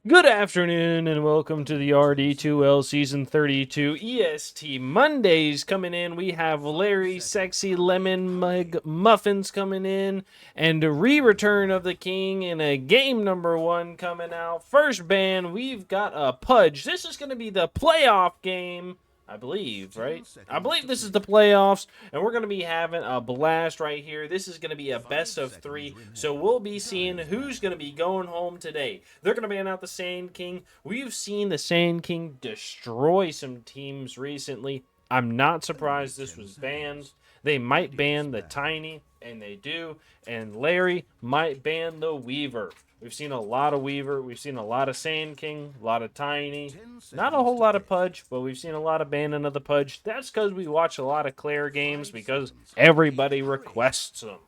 Good afternoon and welcome to the RD2L Season 32 EST Mondays coming in. We have Larry, Saxy, Lemon, Mug, Muffins coming in, and a re-return of the King in a game number 1 coming out. First ban, we've got a Pudge. This is going to be the playoff game, I believe, right? I believe this is the playoffs, and we're going to be having a blast right here. This is going to be a best of 3, so we'll be seeing who's going to be going home today. They're going to ban out the Sand King. We've seen the Sand King destroy some teams recently. I'm not surprised this was banned. They might ban the Tiny, and they do, and Larry might ban the Weaver. We've seen a lot of Weaver. We've seen a lot of Sand King, a lot of Tiny. Not a whole lot of Pudge, but we've seen a lot of banning of the Pudge. That's because we watch a lot of Claire games because everybody requests them.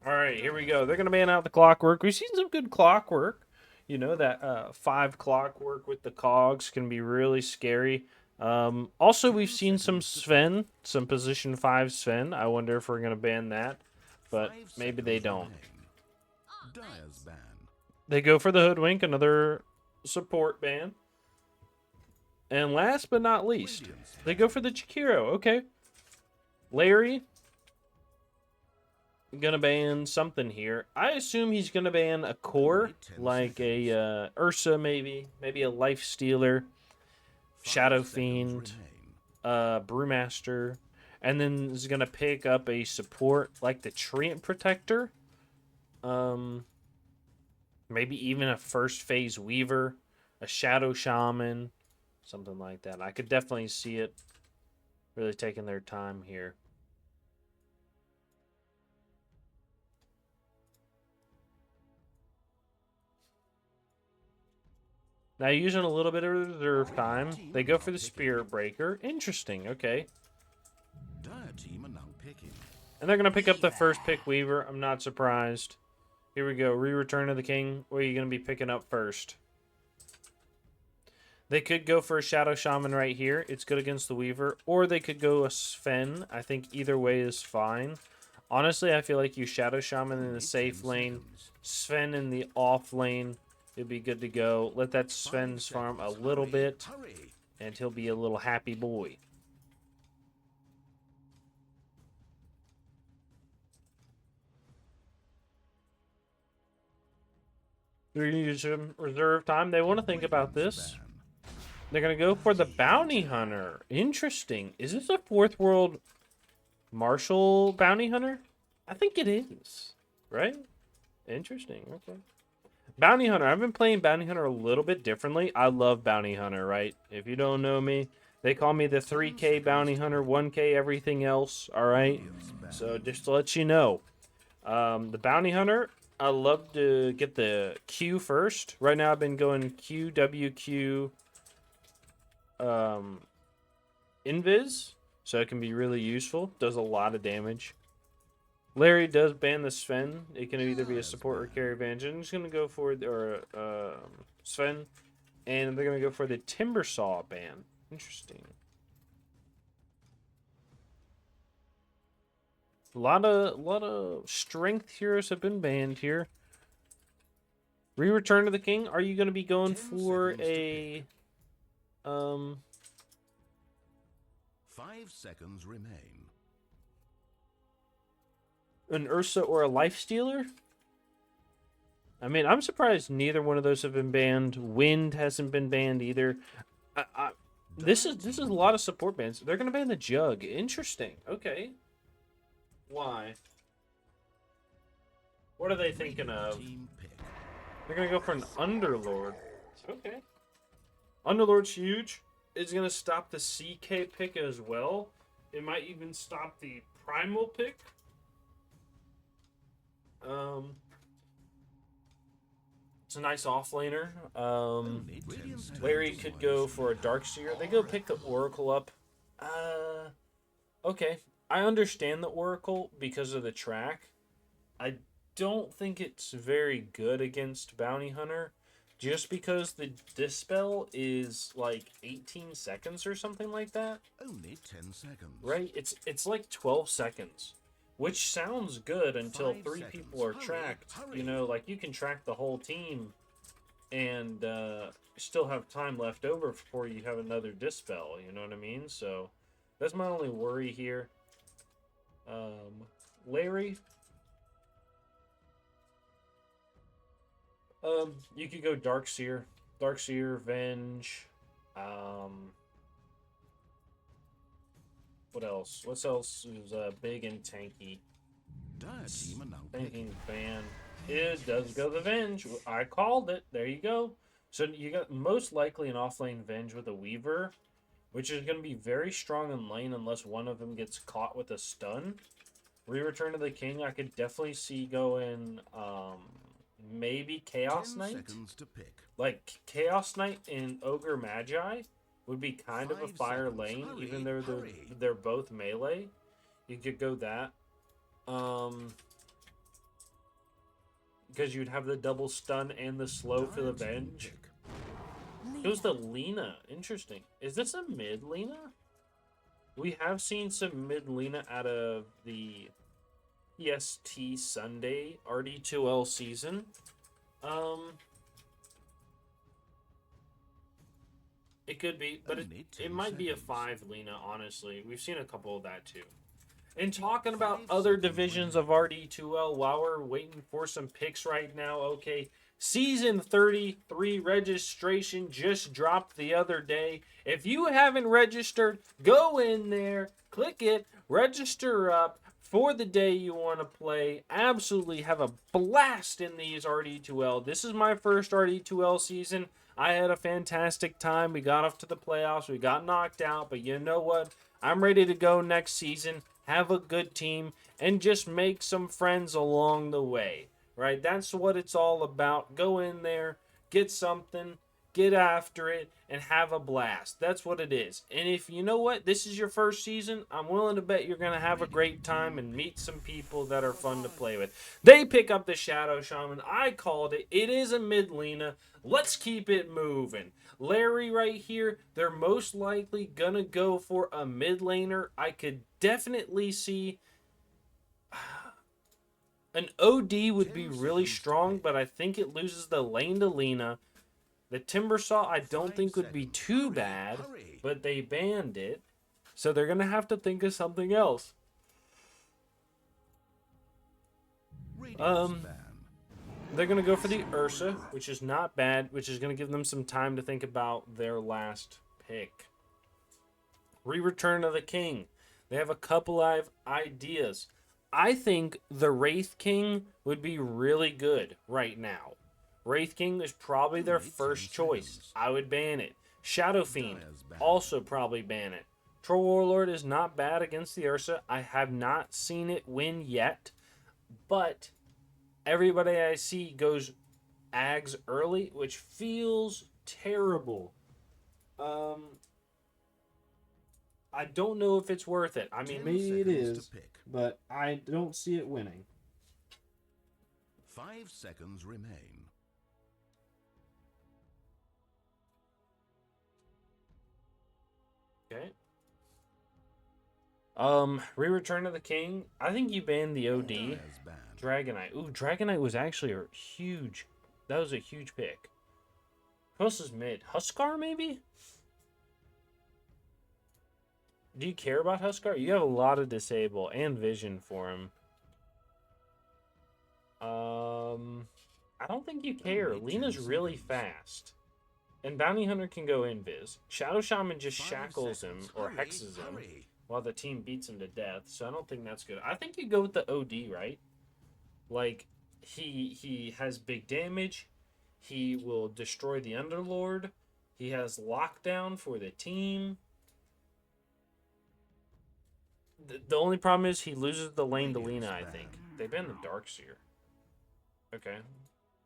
All right, here we go. They're going to ban out the Clockwork. We've seen some good Clockwork. You know, that 5 Clockwork with the cogs can be really scary. Also, we've seen some Sven, some position 5 Sven. I wonder if we're going to ban that, but maybe they don't. They go for the Hoodwink, another support ban. And last but not least, they go for the Chikiro. Okay. Larry, gonna ban something here. I assume he's gonna ban a core, like a Ursa maybe a Life Stealer, Shadow Fiend, Brewmaster, and then is gonna pick up a support like the Treant Protector. Maybe even a first phase Weaver, a Shadow Shaman, something like that. I could definitely see it really taking their time here. Now, using a little bit of reserve time, they go for the Spirit Breaker. Interesting, okay. And they're going to pick up the first pick Weaver. I'm not surprised. Here we go. Re-Return of the King. What are you going to be picking up first? They could go for a Shadow Shaman right here. It's good against the Weaver. Or they could go a Sven. I think either way is fine. Honestly, I feel like you Shadow Shaman in the safe lane, Sven in the off lane. It'd be good to go. Let that Sven farm a little bit, and he'll be a little happy boy. They're going to use some reserve time. They want to think about this. They're going to go for the Bounty Hunter. Interesting. Is this a Fourth World Marshall Bounty Hunter? I think it is. Right? Interesting. Okay. Bounty Hunter. I've been playing Bounty Hunter a little bit differently. I love Bounty Hunter, right? If you don't know me, they call me the 3K Bounty Hunter, 1K everything else, all right? So just to let you know. The Bounty Hunter, I love to get the Q first. Right now I've been going Q, W, Q, Invis. So it can be really useful. Does a lot of damage. Larry does ban the Sven. It can either be a support or carry advantage. I'm just going to go for Sven. And they're going to go for the Timber Saw ban. Interesting. A lot of strength heroes have been banned here. Re-Return of the King. Are you going to be going for a 5 seconds remain. An Ursa or a Life Stealer? I mean, I'm surprised neither one of those have been banned. Wind hasn't been banned either. This is a lot of support bans. They're going to ban the Jug. Interesting. Okay. Why? What are they thinking of? They're going to go for an Underlord. Okay. Underlord's huge. It's going to stop the CK pick as well. It might even stop the Primal pick. It's a nice offlaner. Larry could go for a Darkseer. They go pick the Oracle up. Okay. I understand the Oracle because of the track. I don't think it's very good against Bounty Hunter. Just because the Dispel is like 18 seconds or something like that. Only 10 seconds. Right? It's like 12 seconds. Which sounds good until 3 people are tracked. You know, like you can track the whole team and still have time left over before you have another dispel. You know what I mean? So that's my only worry here. Larry, you could go Dark Seer, Venge. What else? What else is big and tanky? Dire team are now Thinking picking. fan. It does go the Venge. I called it. There you go. So you got most likely an offlane Venge with a Weaver, which is going to be very strong in lane unless one of them gets caught with a stun. Return of the King, I could definitely see going maybe Chaos 10 Knight. seconds to pick. Like Chaos Knight and Ogre Magi would be kind of a 5 fire seconds. lane, Hurry, even though hurry. they're both melee. You could go that. Because you'd have the double stun and the slow for the Dire team Venge. pick. It was the Lena. Interesting. Is this a mid Lena? We have seen some mid Lena out of the EST Sunday RD2L season. It could be, but it might be a 5 Lena, honestly. We've seen a couple of that too. And talking about other divisions of RD2L while we're waiting for some picks right now, okay. Season 33 registration just dropped the other day. If you haven't registered, go in there, click it, register up for the day you want to play. Absolutely have a blast in these RD2L. This is my first RD2L season. I had a fantastic time. We got off to the playoffs. We got knocked out, but you know what? I'm ready to go next season, have a good team, and just make some friends along the way, right? That's what it's all about. Go in there, get something, get after it, and have a blast. That's what it is. And if you know what, this is your first season, I'm willing to bet you're going to have a great time and meet some people that are fun to play with. They pick up the Shadow Shaman. I called it. It is a mid Lena. Let's keep it moving. Larry right here, they're most likely going to go for a mid laner. I could definitely see an OD would be really strong, but I think it loses the lane to Lena. The Timbersaw I don't think would be too bad, but they banned it. So they're going to have to think of something else. They're going to go for the Ursa, which is not bad, which is going to give them some time to think about their last pick. Rereturn of the King. They have a couple of ideas. I think the Wraith King would be really good right now. Wraith King is probably their first choice. I would ban it. Shadow Fiend, also probably ban it. Troll Warlord is not bad against the Ursa. I have not seen it win yet, but everybody I see goes Ags early, which feels terrible. I don't know if it's worth it. I mean, maybe it is, but I don't see it winning. 5 seconds remain. Okay. Rereturn of the King. I think you banned the OD. Dragonite. Ooh, Dragonite was actually a huge. That was a huge pick. Who else is mid? Huskar, maybe? Do you care about Huskar? You have a lot of disable and vision for him. I don't think you care. Lena's really fast. And Bounty Hunter can go invis. Shadow Shaman just shackles him or hexes him while the team beats him to death. So I don't think that's good. I think you go with the OD, right? Like, he has big damage. He will destroy the Underlord. He has lockdown for the team. The only problem is he loses the lane to Lena, I think. They banned the Darkseer. Okay.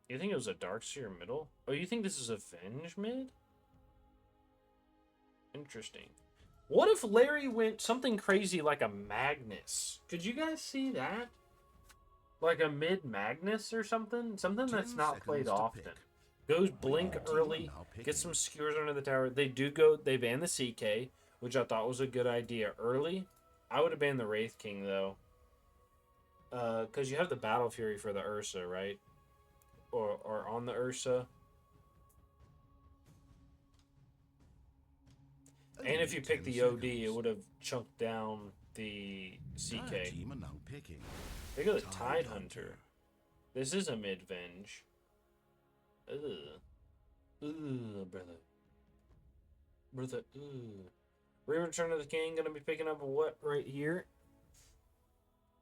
You think it was a Darkseer middle? Oh, you think this is a Venge mid? Interesting. What if Larry went something crazy like a Magnus? Could you guys see that? Like a mid Magnus or something? Something that's not played often. Goes blink early, gets some skewers under the tower. They ban the CK, which I thought was a good idea early. I would have banned the Wraith King, though. Because you have the Battle Fury for the Ursa, right? Or on the Ursa. And if Only you pick 10 the OD, it seconds. would have chunked down the Dire CK. team are now picking. Look at the Tide Tide Hunter. This is a mid-venge. Ugh. Ugh, brother. Brother, ugh. Rereturn of the King gonna be picking up what right here?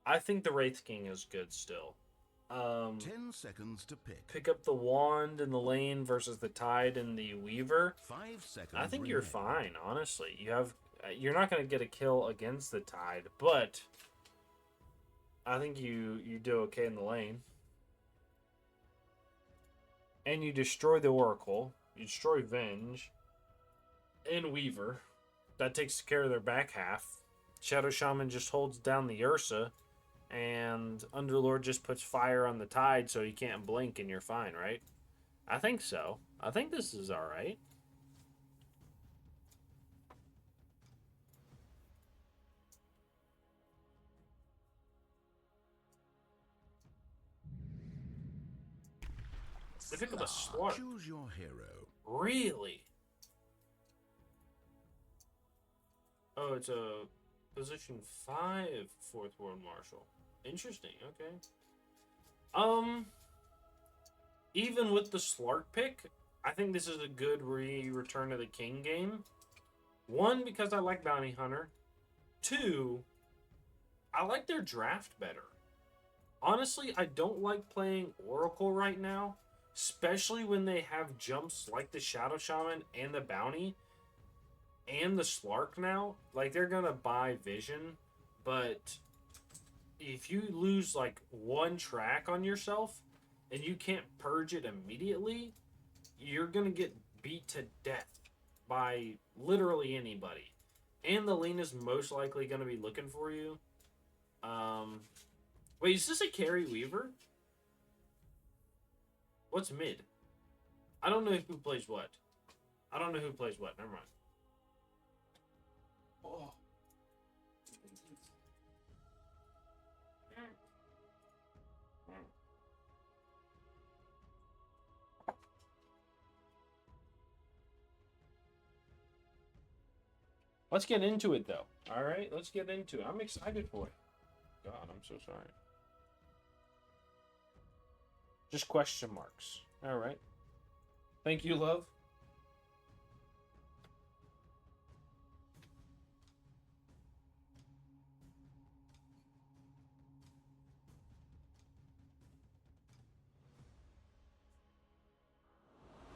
I think the Wraith King is good still. 10 seconds to pick. Pick up the Wand in the lane versus the Tide and the Weaver. 5 seconds I think remain. you're fine, honestly. You're not gonna get a kill against the Tide, but I think you do okay in the lane. And you destroy the Oracle. You destroy Venge. And Weaver. That takes care of their back half. Shadow Shaman just holds down the Ursa. And Underlord just puts fire on the Tide so you can't blink and you're fine, right? I think so. I think this is alright. They pick up a Slark. Choose your hero. Really? Oh, it's a position 5 Fourth World Marshal. Interesting, okay. Even with the Slark pick, I think this is a good Return of the King game. 1, because I like Bounty Hunter. 2, I like their draft better. Honestly, I don't like playing Oracle right now, especially when they have jumps like the Shadow Shaman and the Bounty and the Slark now. Like, they're gonna buy Vision, but if you lose like one track on yourself and you can't purge it immediately, you're gonna get beat to death by literally anybody. And the lane is most likely gonna be looking for you. Wait, is this a carry Weaver? What's mid? I don't know who plays what. I don't know who plays what. Never mind. Oh. Let's get into it, though. All right, let's get into it. I'm excited for it. God, I'm so sorry. Just question marks. All right. Thank you, love.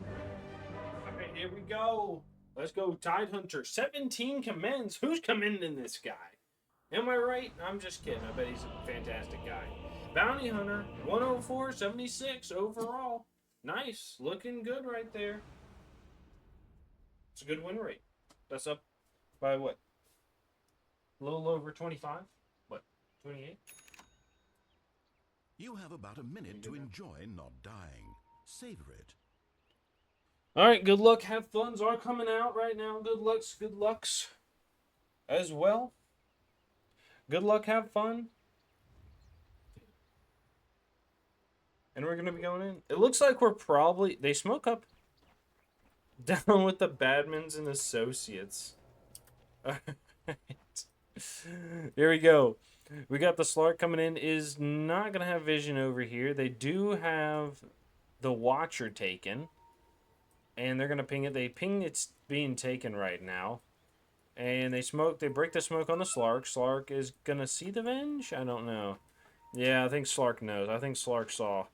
All right, here we go. Let's go, Tide Hunter. 17 commends. Who's commending this guy? Am I right? I'm just kidding. I bet he's a fantastic guy. Bounty Hunter, 104, 76 overall. Nice. Looking good right there. It's a good win rate. That's up by what? A little over 25? What? 28? You have about a minute to enjoy not dying. Savor it. All right, good luck. Have fun's are coming out right now. Good lucks as well. Good luck, have fun. And we're going to be going in. It looks like we're probably... They smoke up down with the Badmans and Associates. All right. Here we go. We got the Slark coming in. Is not going to have vision over here. They do have the Watcher taken. And they're going to ping it. They ping it's being taken right now. And they break the smoke on the Slark. Slark is going to see the Venge? I don't know. Yeah, I think Slark knows. I think Slark saw.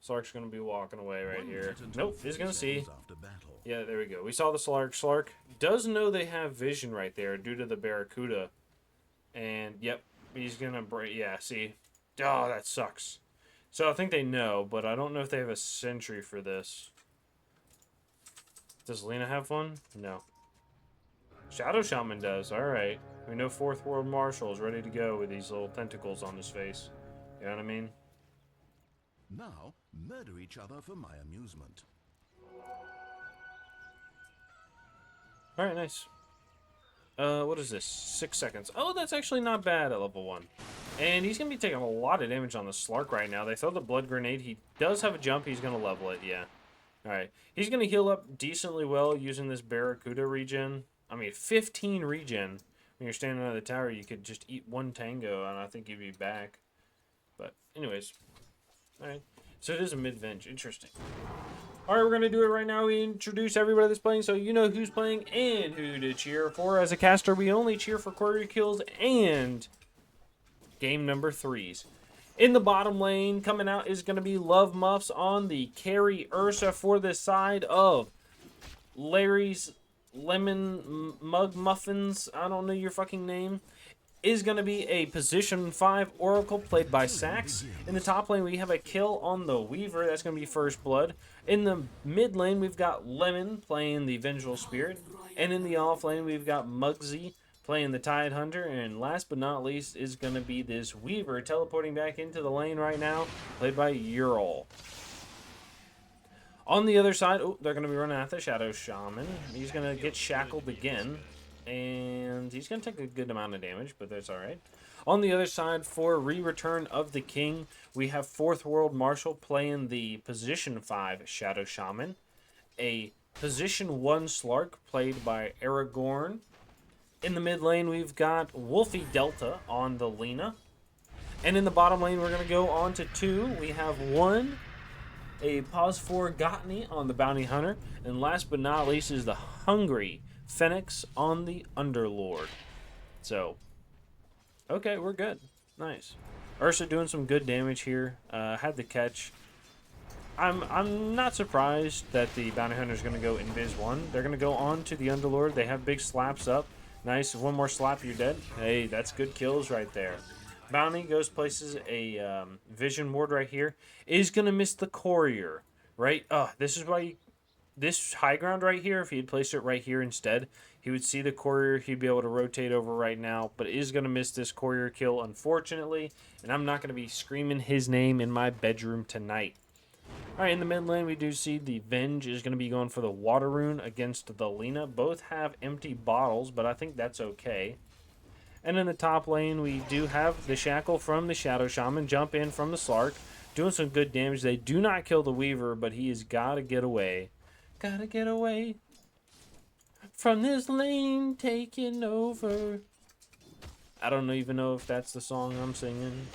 Slark's going to be walking away right here. Nope, he's going to see. Yeah, there we go. We saw the Slark. Slark does know they have vision right there due to the Barracuda. And, yep, he's going to break. Yeah, see. Oh, that sucks. So I think they know, but I don't know if they have a sentry for this. Does Lena have one? No. Shadow Shaman does. Alright. We know Fourth World Marshal is ready to go with these little tentacles on his face. You know what I mean? Now, murder each other for my amusement. Alright, nice. What is this? 6 seconds. Oh, that's actually not bad at level 1. And he's going to be taking a lot of damage on the Slark right now. They throw the Blood Grenade. He does have a jump. He's going to level it, yeah. Alright. He's going to heal up decently well using this Barracuda regen. I mean, 15 regen. When you're standing on the tower, you could just eat one tango, and I think you'd be back. But, anyways. Alright. So it is a mid-venge. Interesting. Alright, we're going to do it right now. We introduce everybody that's playing, so you know who's playing and who to cheer for. As a caster, we only cheer for courier kills and game number 3s. In the bottom lane, coming out is going to be Love Muffs on the carry Ursa for the side of Larry's Lemon Mug Muffins. I don't know your fucking name. Is going to be a position 5 Oracle played by Sax. In the top lane, we have a kill on the Weaver. That's going to be First Blood. In the mid lane, we've got Lemon playing the Vengeful Spirit. And in the off lane, we've got Mugsy playing the Tide Hunter, and last but not least is going to be this Weaver teleporting back into the lane right now, played by Ural. On the other side, oh, they're going to be running at the Shadow Shaman. He's going to get shackled again, and he's going to take a good amount of damage, but that's alright. On the other side, for Rereturn of the King, we have 4th World Marshal playing the position 5 Shadow Shaman, a position 1 Slark played by Aragorn. In the mid lane, we've got Wolfie Delta on the Lena. And in the bottom lane, we're going to go on to 2. We have 1, a Pause 4 Gotney on the Bounty Hunter. And last but not least is the Hungry Phoenix on the Underlord. So, okay, we're good. Nice. Ursa doing some good damage here. Had the catch. I'm not surprised that the Bounty Hunter is going to go Invis 1. They're going to go on to the Underlord. They have big slaps up. Nice. One more slap, you're dead. Hey, that's good kills right there. Bounty goes places a Vision Ward right here. Is going to miss the Courier, right? This is why this high ground right here, if he had placed it right here instead, he would see the Courier. He'd be able to rotate over right now, but is going to miss this Courier kill, unfortunately. And I'm not going to be screaming his name in my bedroom tonight. Alright, in the mid lane, we do see the Venge is going to be going for the Water Rune against the Lena. Both have empty bottles, but I think that's okay. And in the top lane, we do have the Shackle from the Shadow Shaman jump in from the Slark, doing some good damage. They do not kill the Weaver, but he has got to get away. Gotta get away from this lane taking over. I don't even know if that's the song I'm singing.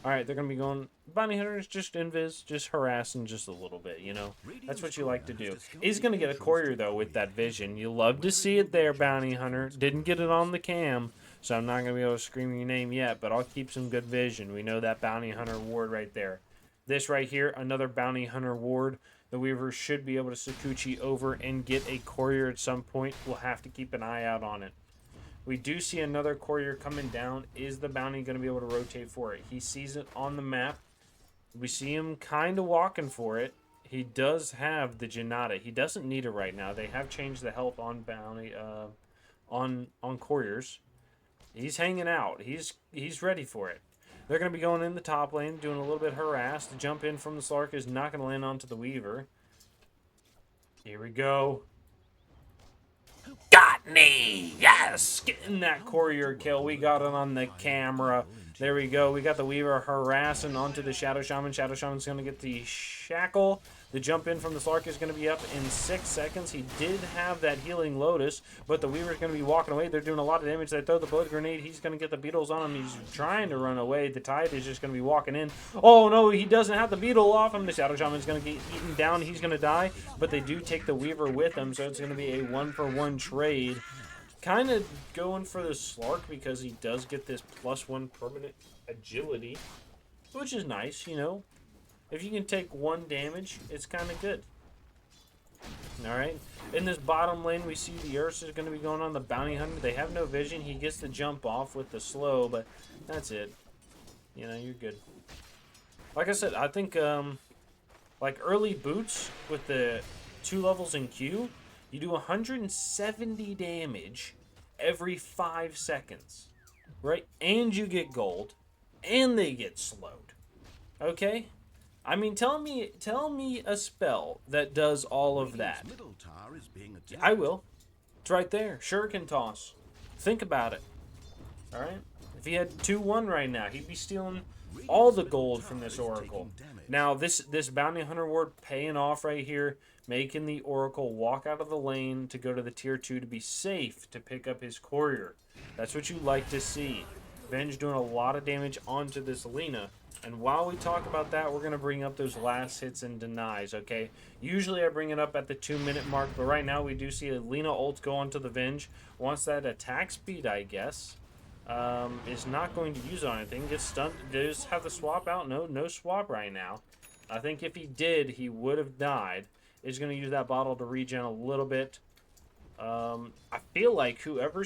Alright, they're going to be going... Bounty Hunter is just invis, just harassing just a little bit, you know. That's what you like to do. He's going to get a Courier, though, with that vision. You love to see it there, Bounty Hunter. Didn't get it on the cam, so I'm not going to be able to scream your name yet, but I'll keep some good vision. We know that Bounty Hunter ward right there. This right here, another Bounty Hunter ward. The Weaver should be able to Sakuchi over and get a Courier at some point. We'll have to keep an eye out on it. We do see another Courier coming down. Is the Bounty going to be able to rotate for it? He sees it on the map. We see him kind of walking for it. He does have the Janata. He doesn't need it right now. They have changed the health on Bounty, on Couriers. He's hanging out. He's ready for it. They're going to be going in the top lane, doing a little bit harassed. The jump in from the Slark is not going to land onto the Weaver. Here we go. Got me! Yes! Getting that Courier kill. We got it on the camera. There we go. We got the Weaver harassing onto the Shadow Shaman. Shadow Shaman's going to get the Shackle. The jump in from the Slark is going to be up in 6 seconds. He did have that Healing Lotus, but the Weaver's going to be walking away. They're doing a lot of damage. They throw the Blood Grenade. He's going to get the Beetles on him. He's trying to run away. The Tide is just going to be walking in. Oh, no, he doesn't have the Beetle off him. The Shadow Shaman's going to get eaten down. He's going to die, but they do take the Weaver with them, so it's going to be a 1-for-1 trade. Kind of going for the Slark because he does get this +1 permanent agility, which is nice, you know. If you can take 1 damage, it's kind of good. Alright. In this bottom lane, we see the Ursa is going to be going on the Bounty Hunter. They have no vision. He gets the jump off with the slow, but that's it. You know, you're good. Like I said, I think, like early boots with the 2 levels in Q, you do 170 damage every 5 seconds. Right? And you get gold. And they get slowed. Okay? I mean, tell me a spell that does all of that. I will. It's right there. Shuriken Toss. Think about it. Alright? If he had 2-1 right now, he'd be stealing all the gold from this Oracle. Now, this Bounty Hunter Ward paying off right here, making the Oracle walk out of the lane to go to the Tier 2 to be safe to pick up his Courier. That's what you like to see. Venge doing a lot of damage onto this Lina. And while we talk about that, we're going to bring up those last hits and denies, okay? Usually I bring it up at the 2-minute mark, but right now we do see a Lina ult go onto the Venge. Once that attack speed, I guess, is not going to use on anything. Gets stunned. Does have the swap out? No swap right now. I think if he did, he would have died. Is going to use that bottle to regen a little bit. I feel like whoever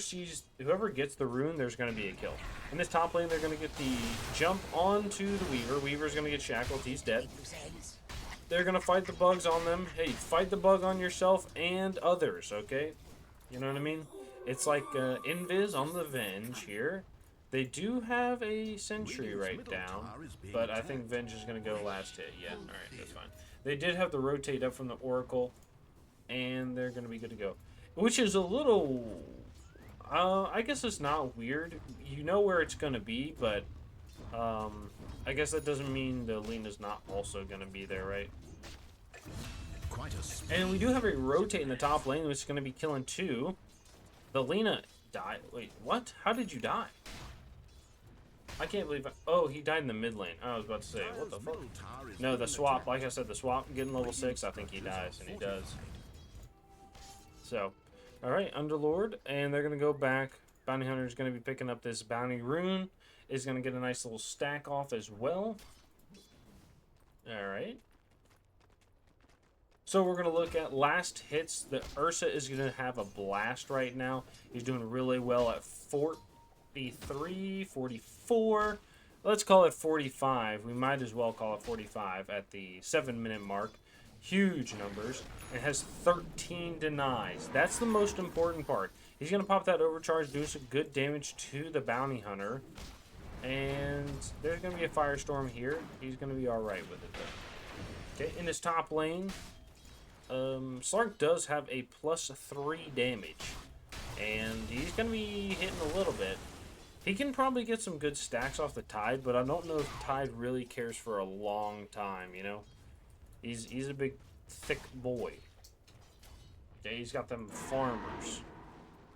gets the rune, there's going to be a kill. In this top lane, they're going to get the jump onto the Weaver. Weaver's going to get shackled. He's dead. They're going to fight the bugs on them. Hey, fight the bug on yourself and others, okay? You know what I mean? It's like Invis on the Venge here. They do have a sentry right down, but I think Venge is going to go last hit. Yeah, alright, that's fine. They did have the rotate up from the Oracle, and they're going to be good to go. Which is a little... I guess it's not weird. You know where it's going to be, but I guess that doesn't mean the Lina's not also going to be there, right? And we do have a rotate in the top lane, which is going to be killing 2. The Lina died. Wait, what? How did you die? I can't believe... Oh, he died in the mid lane. I was about to say, what the fuck? No, the swap. Like I said, the swap getting level 6, I think he dies, and he does. So... Alright, Underlord, and they're going to go back. Bounty Hunter is going to be picking up this Bounty Rune. Is going to get a nice little stack off as well. Alright. So we're going to look at last hits. The Ursa is going to have a blast right now. He's doing really well at 43, 44. Let's call it 45. We might as well call it 45 at the 7-minute mark. Huge numbers, and has 13 denies. That's the most important part. He's going to pop that overcharge, do some good damage to the Bounty Hunter, and there's going to be a Firestorm here. He's going to be alright with it, though. Okay, in his top lane, Slark does have a +3 damage, and he's going to be hitting a little bit. He can probably get some good stacks off the Tide, but I don't know if Tide really cares for a long time, you know? He's a big, thick boy. Okay, he's got them farmers.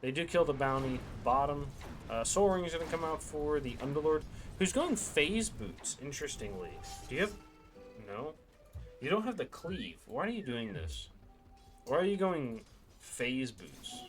They do kill the bounty bottom. Soul Ring is going to come out for the Underlord, who's going phase boots, interestingly. Do you have... No? You don't have the cleave. Why are you doing this? Why are you going phase boots?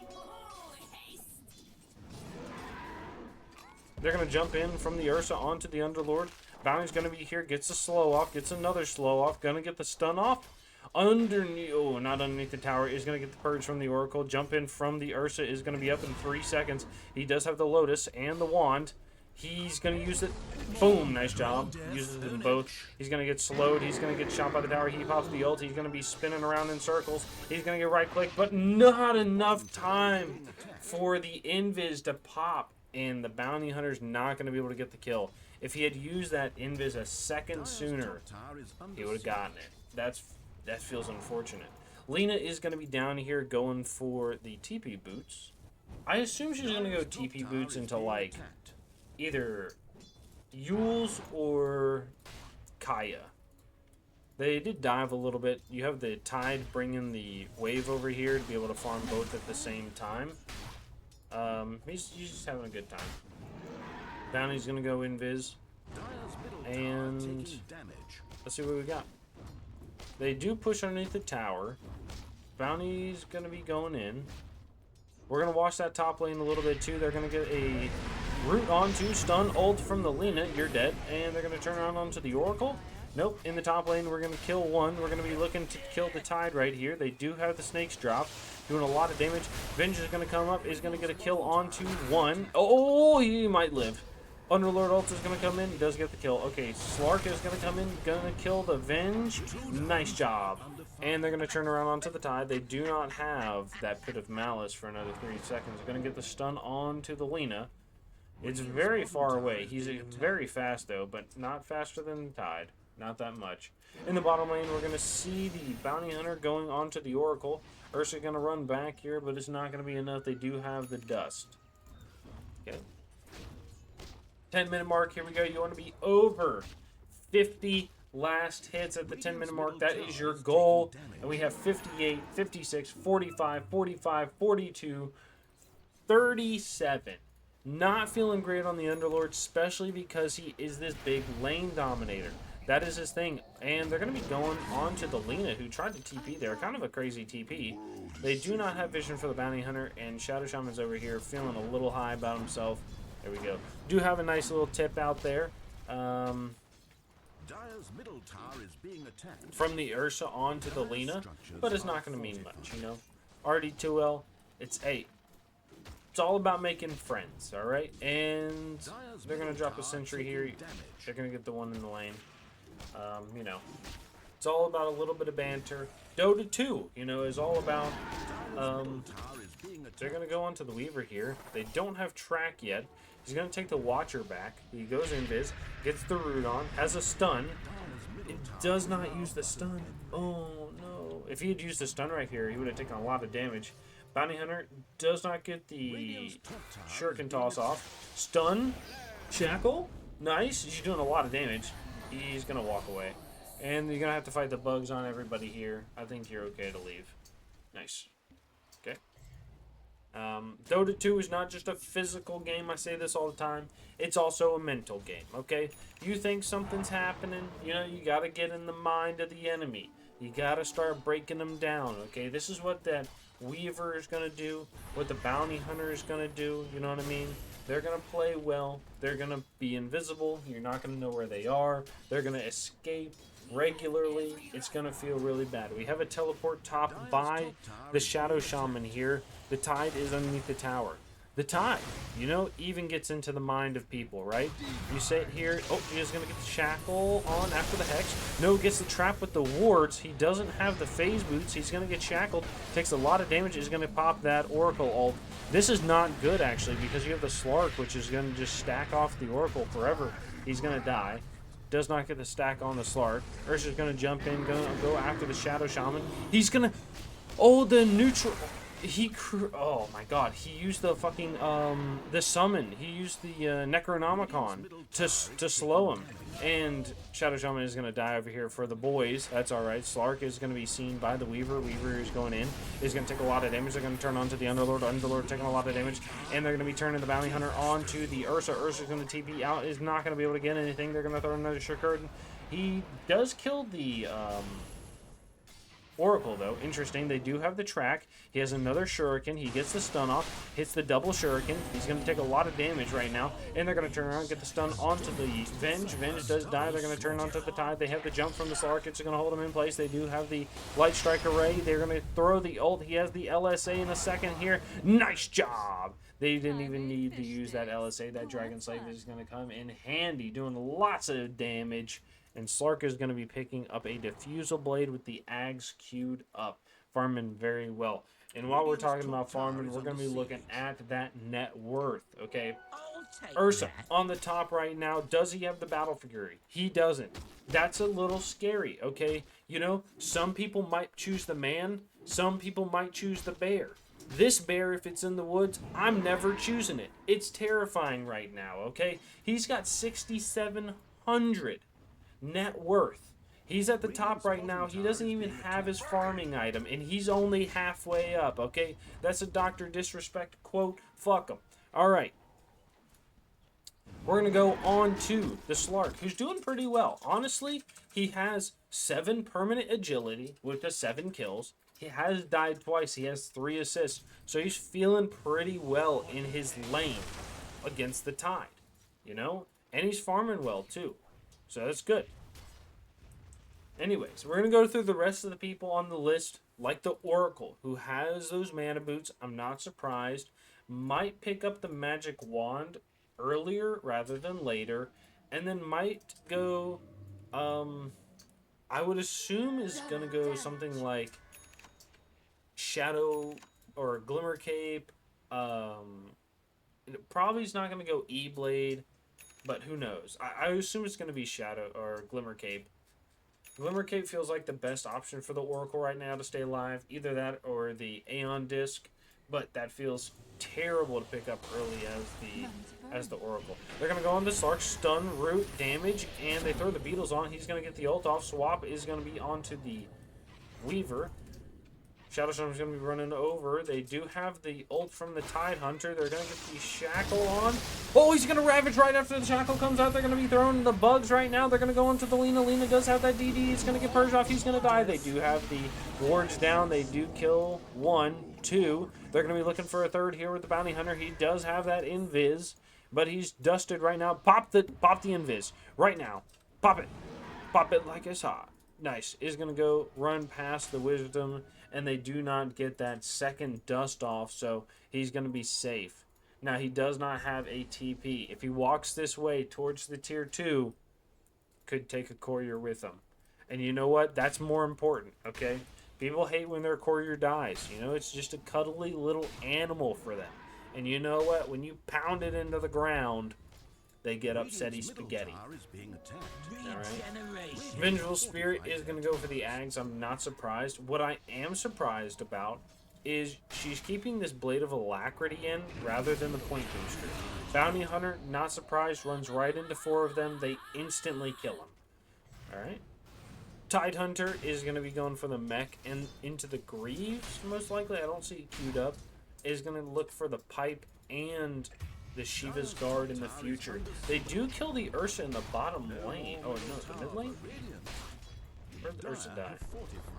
They're going to jump in from the Ursa onto the Underlord. Bounty's going to be here, gets a slow off, gets another slow off, going to get the stun off. Underneath, oh, not underneath the tower, is going to get the purge from the Oracle. Jump in from the Ursa is going to be up in 3 seconds. He does have the Lotus and the Wand. He's going to use it. Boom, nice job. Uses them both. He's going to get slowed. He's going to get shot by the tower. He pops the ult. He's going to be spinning around in circles. He's going to get right click, but not enough time for the Invis to pop. And the Bounty Hunter's not going to be able to get the kill. If he had used that Invis a second sooner, he would have gotten it. That feels unfortunate. Lina is going to be down here going for the TP boots. I assume she's going to go TP boots into, like, either Yules or Kaya. They did dive a little bit. You have the Tide bringing the wave over here to be able to farm both at the same time. He's just having a good time. Bounty's gonna go Invis. And let's see what we got. They do push underneath the tower. Bounty's gonna be going in. We're gonna watch that top lane a little bit too. They're gonna get a root onto stun ult from the Lina. You're dead. And they're gonna turn around onto the Oracle. Nope, in the top lane, we're going to kill one. We're going to be looking to kill the Tide right here. They do have the Snakes drop, doing a lot of damage. Venge is going to come up, is going to get a kill onto one. Oh, he might live. Underlord ult is going to come in. He does get the kill. Okay, Slark is going to come in, going to kill the Venge. Nice job. And they're going to turn around onto the Tide. They do not have that Pit of Malice for another 3 seconds. They're going to get the stun onto the Lina. It's very far away. He's very fast, though, but not faster than the Tide. Not that much. In the bottom lane, we're going to see the Bounty Hunter going onto the Oracle. Ursa going to run back here, but it's not going to be enough. They do have the Dust. Okay. 10-minute mark. Here we go. You want to be over 50 last hits at the 10-minute mark. That is your goal. And we have 58, 56, 45, 45, 42, 37. Not feeling great on the Underlord, especially because he is this big lane dominator. That is his thing. And they're going to be going on to the Lena, who tried to TP there. Kind of a crazy TP. They do not have vision for the Bounty Hunter, and Shadow Shaman's over here feeling a little high about himself. There we go. Do have a nice little tip out there. Dire's middle tower is being attacked. From the Ursa onto the Lena, but it's not going to mean much, you know. RD2L, it's all about making friends, all right? And they're going to drop a sentry here. They're going to get the one in the lane. You know, it's all about a little bit of banter. Dota 2, you know, is all about, they're going to go onto the Weaver here. They don't have track yet. He's going to take the Watcher back. He goes invis, gets the root on, has a stun. It does not use the stun. Oh, no. If he had used the stun right here, he would have taken a lot of damage. Bounty Hunter does not get the shuriken toss off. Stun. Shackle. Nice. He's doing a lot of damage. He's going to walk away. And you're going to have to fight the bugs on everybody here. I think you're okay to leave. Nice. Okay. Dota 2 is not just a physical game. I say this all the time. It's also a mental game, okay? You think something's happening, you know, you got to get in the mind of the enemy. You got to start breaking them down, okay? This is what that Weaver is going to do, what the Bounty Hunter is going to do, you know what I mean? They're going to play well. They're going to be invisible. You're not going to know where they are. They're going to escape regularly. It's going to feel really bad. We have a teleport top by the Shadow Shaman here. The Tide is underneath the tower. The Tide, you know, even gets into the mind of people, right? You sit here. Oh, he's going to get the Shackle on after the Hex. No, gets the trap with the wards. He doesn't have the phase boots. He's going to get shackled. Takes a lot of damage. He's going to pop that Oracle ult. This is not good, actually, because you have the Slark, which is going to just stack off the Oracle forever. He's going to die. Does not get the stack on the Slark. Ursa's going to jump in, going to go after the Shadow Shaman. He's going to... Oh, the neutral... Oh my god, he used the fucking, the summon. He used the, Necronomicon to slow him. And Shadow Shaman is going to die over here for the boys. That's alright. Slark is going to be seen by the Weaver. Weaver is going in. He's going to take a lot of damage. They're going to turn onto the Underlord. Underlord taking a lot of damage. And they're going to be turning the Bounty Hunter onto the Ursa. Ursa's going to TP out. Is not going to be able to get anything. They're going to throw another Shuriken. He does kill the, Oracle, though. Interesting. They do have the track. He has another Shuriken. He gets the stun off. Hits the double Shuriken. He's going to take a lot of damage right now. And they're going to turn around and get the stun onto the Venge. Venge does die. They're going to turn onto the Tide. They have the jump from the Slark. It's going to hold him in place. They do have the Light Strike Array. They're going to throw the ult. He has the LSA in a second here. Nice job! They didn't even need to use that LSA. That Dragon Slave is going to come in handy, doing lots of damage. And Slark is going to be picking up a Diffusal Blade with the Ags queued up. Farming very well. And while we're talking about farming, we're going to be looking at that net worth, okay? Ursa on the top right now. Does he have the Battle Fury? He doesn't. That's a little scary, okay? You know, some people might choose the man. Some people might choose the bear. This bear, if it's in the woods, I'm never choosing it. It's terrifying right now, okay? He's got 6,700 net worth. He's at the top right now. He doesn't even have his farming item, and he's only halfway up, okay? That's a Dr. Disrespect quote. Fuck him. All right. We're going to go on to the Slark, who's doing pretty well. Honestly, he has 7 permanent agility with the 7 kills. He has died twice. He has 3 assists. So he's feeling pretty well in his lane against the Tide, you know? And he's farming well, too. So that's good. Anyways, we're going to go through the rest of the people on the list, like the Oracle, who has those mana boots. I'm not surprised. Might pick up the magic wand earlier rather than later. And then might go, I would assume is going to go something like Shadow or Glimmer Cape. Probably is not going to go E-Blade. But who knows? I assume it's going to be Shadow or Glimmer Cape. Glimmer Cape feels like the best option for the Oracle right now to stay alive. Either that or the Aeon Disc. But that feels terrible to pick up early as the Oracle. They're gonna go on the Slark, stun, root, damage, and they throw the Beetles on. He's gonna get the ult off. Swap is gonna be onto the Weaver. Shadow Storm's going to be running over. They do have the ult from the Tide Hunter. They're going to get the Shackle on. Oh, he's going to Ravage right after the Shackle comes out. They're going to be throwing the bugs right now. They're going to go into the Lina. Lina does have that DD. He's going to get purged off. He's going to die. They do have the wards down. They do kill 1, 2. They're going to be looking for a third here with the Bounty Hunter. He does have that Invis, but he's dusted right now. Pop the Invis right now. Pop it. Pop it like it's hot. Nice. Is going to go run past the Wisdom, and they do not get that second dust off, so he's going to be safe. Now, he does not have a TP. If he walks this way towards the tier 2, could take a courier with him. And you know what? That's more important, okay? People hate when their courier dies. You know, it's just a cuddly little animal for them. And you know what? When you pound it into the ground, they get upsetty spaghetti. Alright. Vengeful Spirit is going to go for the Ags. I'm not surprised. What I am surprised about is she's keeping this Blade of Alacrity in rather than the Point Booster. Bounty Hunter, not surprised, runs right into 4 of them. They instantly kill him. Alright. Tide Hunter is going to be going for the mech and into the Greaves, most likely. I don't see it queued up. Is going to look for the Pipe and the Shiva's Guard in the future. They do kill the Ursa in the bottom lane. Oh, no, the mid lane? Where did Ursa die?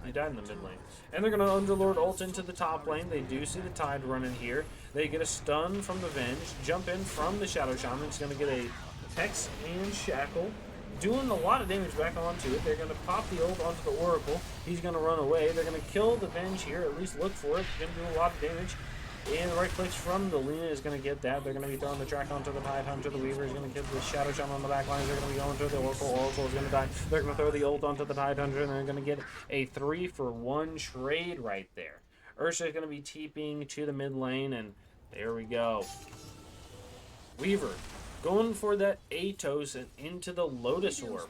He died in the mid lane. And they're going to Underlord ult into the top lane. They do see the Tide running here. They get a stun from the Venge. Jump in from the Shadow Shaman. It's going to get a Hex and Shackle. Doing a lot of damage back onto it. They're going to pop the ult onto the Oracle. He's going to run away. They're going to kill the Venge here. At least look for it. Going to do a lot of damage. And the right clicks from the Lina is going to get that. They're going to be throwing the track onto the Tide Hunter. The Weaver is going to get the Shadow Shaman on the back lines. They're going to be going to the Oracle. Oracle is going to die. They're going to throw the ult onto the Tide Hunter, and they're going to get a 3-for-1 trade right there. Ursa is going to be TPing to the mid lane, and there we go. Weaver going for that Atos and into the Lotus Orb.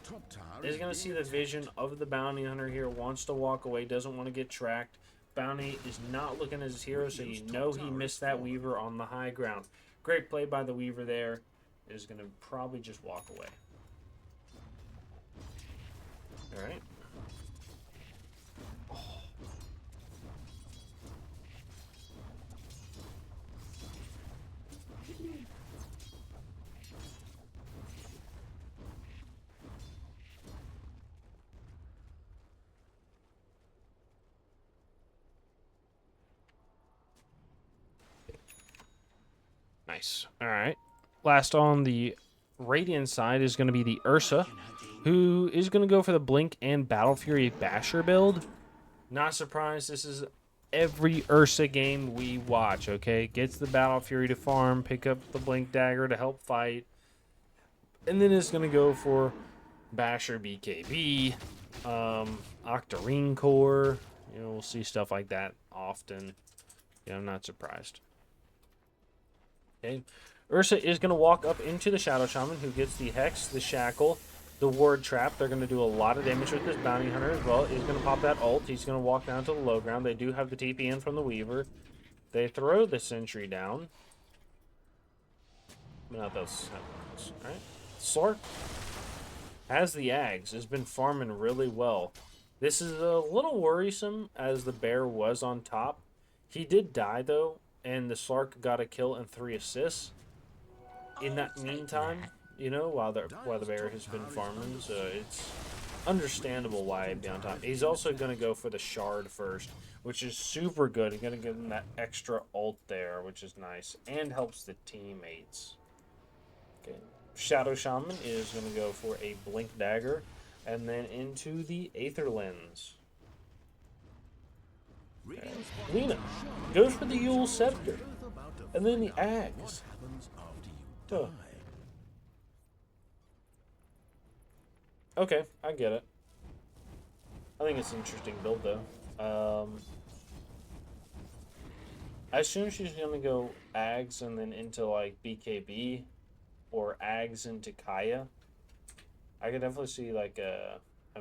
Is going to see the vision of the Bounty Hunter here. Wants to walk away. Doesn't want to get tracked. Bounty is not looking as his hero, so you know he missed that Weaver on the high ground. Great play by the Weaver there. Is going to probably just walk away. Alright. Nice. All right. Last on the Radiant side is going to be the Ursa, who is going to go for the Blink and Battle Fury Basher build. Not surprised. This is every Ursa game we watch, okay? Gets the Battle Fury to farm, pick up the Blink Dagger to help fight, and then it's going to go for Basher BKB, Octarine Core. You know, we'll see stuff like that often. Yeah, I'm not surprised. Okay. Ursa is going to walk up into the Shadow Shaman, who gets the Hex, the Shackle, the Ward Trap. They're going to do a lot of damage with this Bounty Hunter as well. He's going to pop that ult. He's going to walk down to the low ground. They do have the TP in from the Weaver. They throw the Sentry down. No, that's all right. Slark has the Ags. Has been farming really well. This is a little worrisome as the Bear was on top. He did die, though, and the Slark got a kill and 3 assists. In that meantime, you know, while the Bear has been farming, so it's understandable why he'd be on top. He's also going to go for the Shard first, which is super good. He's going to give him that extra ult there, which is nice, and helps the teammates. Okay, Shadow Shaman is going to go for a Blink Dagger, and then into the Aether Lens. Okay. Lina goes for the Yule Scepter, and then the Ags. Huh. Okay, I get it. I think it's an interesting build, though. I assume she's going to go Ags and then into, like, BKB, or Ags into Kaya. I could definitely see, like, a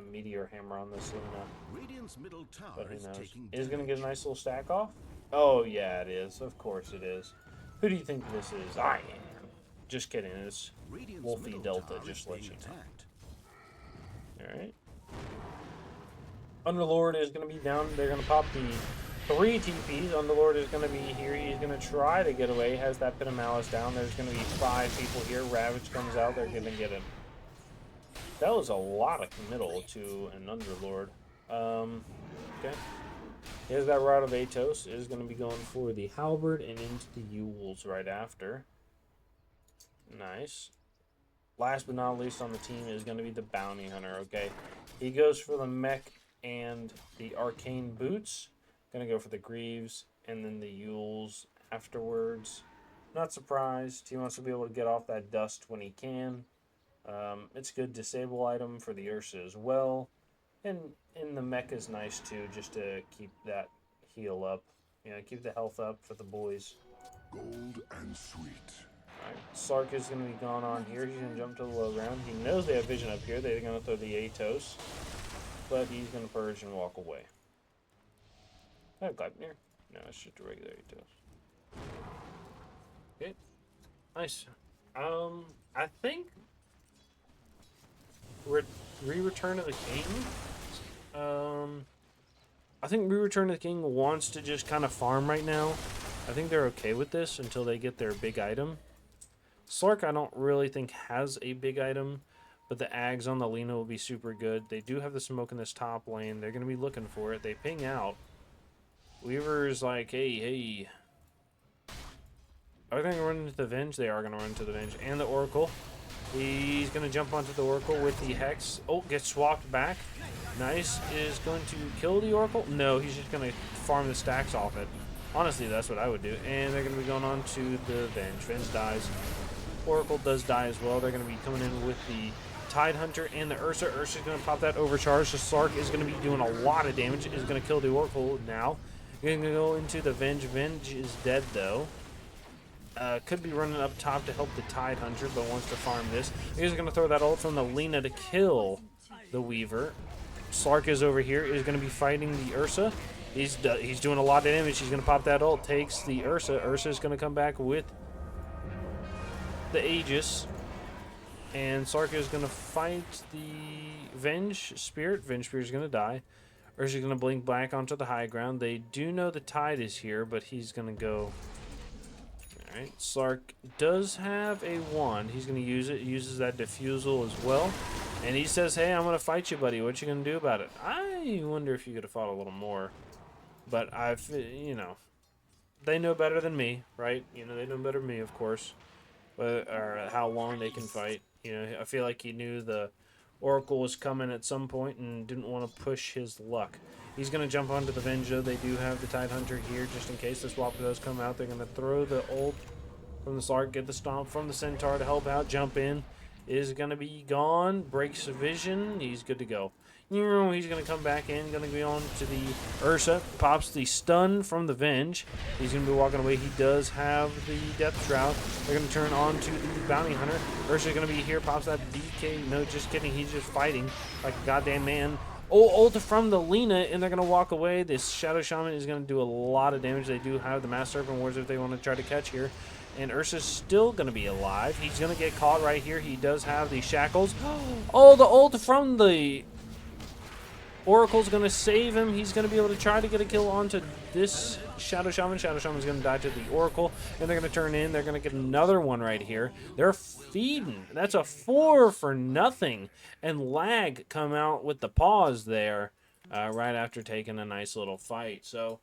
Meteor Hammer on this Luna. Radiant's middle tower But who is knows? taking Is it going to get a damage. nice little stack off? Oh, yeah, it is. Of course it is. Who do you think this is? I am. Just kidding. It's Radiant's Wolfie middle Delta, tower is just to let being you know. attacked. Alright. Underlord is going to be down. They're going to pop the 3 TPs. Underlord is going to be here. He's going to try to get away. Has that Pit of Malice down. There's going to be 5 people here. Ravage comes out. They're going to get him. That was a lot of committal to an Underlord. Okay. He has that Rod of Atos. Is going to be going for the Halberd and into the Yules right after. Nice. Last but not least on the team is going to be the Bounty Hunter, okay? He goes for the Mech and the Arcane Boots. Going to go for the Greaves and then the Yules afterwards. Not surprised. He wants to be able to get off that dust when he can. It's a good disable item for the Ursa as well. And the Mech is nice too, just to keep that heal up. You know, keep the health up for the boys. Gold and sweet. Alright, Sark is going to be gone on here. He's going to jump to the low ground. He knows they have vision up here. They're going to throw the Atos. But he's going to purge and walk away. I have Gleipnir? No, it's just a regular Atos. Okay. Nice. I think Rereturn of the King. I think Rereturn of the King wants to just kind of farm right now. I think they're okay with this until they get their big item. Slark, I don't really think has a big item, but the Ags on the Lina will be super good. They do have the smoke in this top lane. They're going to be looking for it. They ping out. Weaver's like, hey. Are they going to run into the Venge? They are going to run into the Venge. And the Oracle. He's going to jump onto the Oracle with the Hex. Oh, gets swapped back. Nice. Is going to kill the Oracle? No, he's just going to farm the stacks off it. Honestly, that's what I would do. And they're going to be going on to the Venge. Venge dies. Oracle does die as well. They're going to be coming in with the Tidehunter and the Ursa. Ursa's going to pop that overcharge. So Sark is going to be doing a lot of damage. Is going to kill the Oracle now. Going to go into the Venge. Venge is dead, though. Could be running up top to help the Tidehunter, but wants to farm this. He's going to throw that ult from the Lina to kill the Weaver. Sark is over here. Is going to be fighting the Ursa. He's doing a lot of damage. He's going to pop that ult. Takes the Ursa. Ursa is going to come back with the Aegis. And Sark is going to fight the Venge Spirit. Venge Spirit is going to die. Ursa's going to blink back onto the high ground. They do know the Tide is here, but he's going to go... Alright, Sark does have a wand. He's going to use it. He uses that diffusal as well. And he says, hey, I'm going to fight you, buddy. What you going to do about it? I wonder if you could have fought a little more. But they know better than me, right? You know, they know better than me, of course. But, or how long they can fight. You know, I feel like he knew the Oracle was coming at some point and didn't want to push his luck. He's going to jump onto the Venja. They do have the Tidehunter here just in case the swap does come out. They're going to throw the ult from the Slark, get the stomp from the Centaur to help out. Jump in. Is going to be gone. Breaks vision. He's good to go. He's going to come back in. Going to be on to the Ursa. Pops the stun from the Venge. He's going to be walking away. He does have the Death Shroud. They're going to turn on to the Bounty Hunter. Ursa's going to be here. Pops that DK. No, just kidding. He's just fighting like a goddamn man. Oh, ult from the Lina, and they're going to walk away. This Shadow Shaman is going to do a lot of damage. They do have the Mass Serpent Wards if they want to try to catch here. And Ursa's still going to be alive. He's going to get caught right here. He does have the Shackles. Oh, the ult from the Oracle's going to save him. He's going to be able to try to get a kill onto this Shadow Shaman. Shadow Shaman's going to die to the Oracle. And they're going to turn in. They're going to get another one right here. They're feeding. That's a 4 for nothing. And Lag come out with the pause there right after taking a nice little fight. So,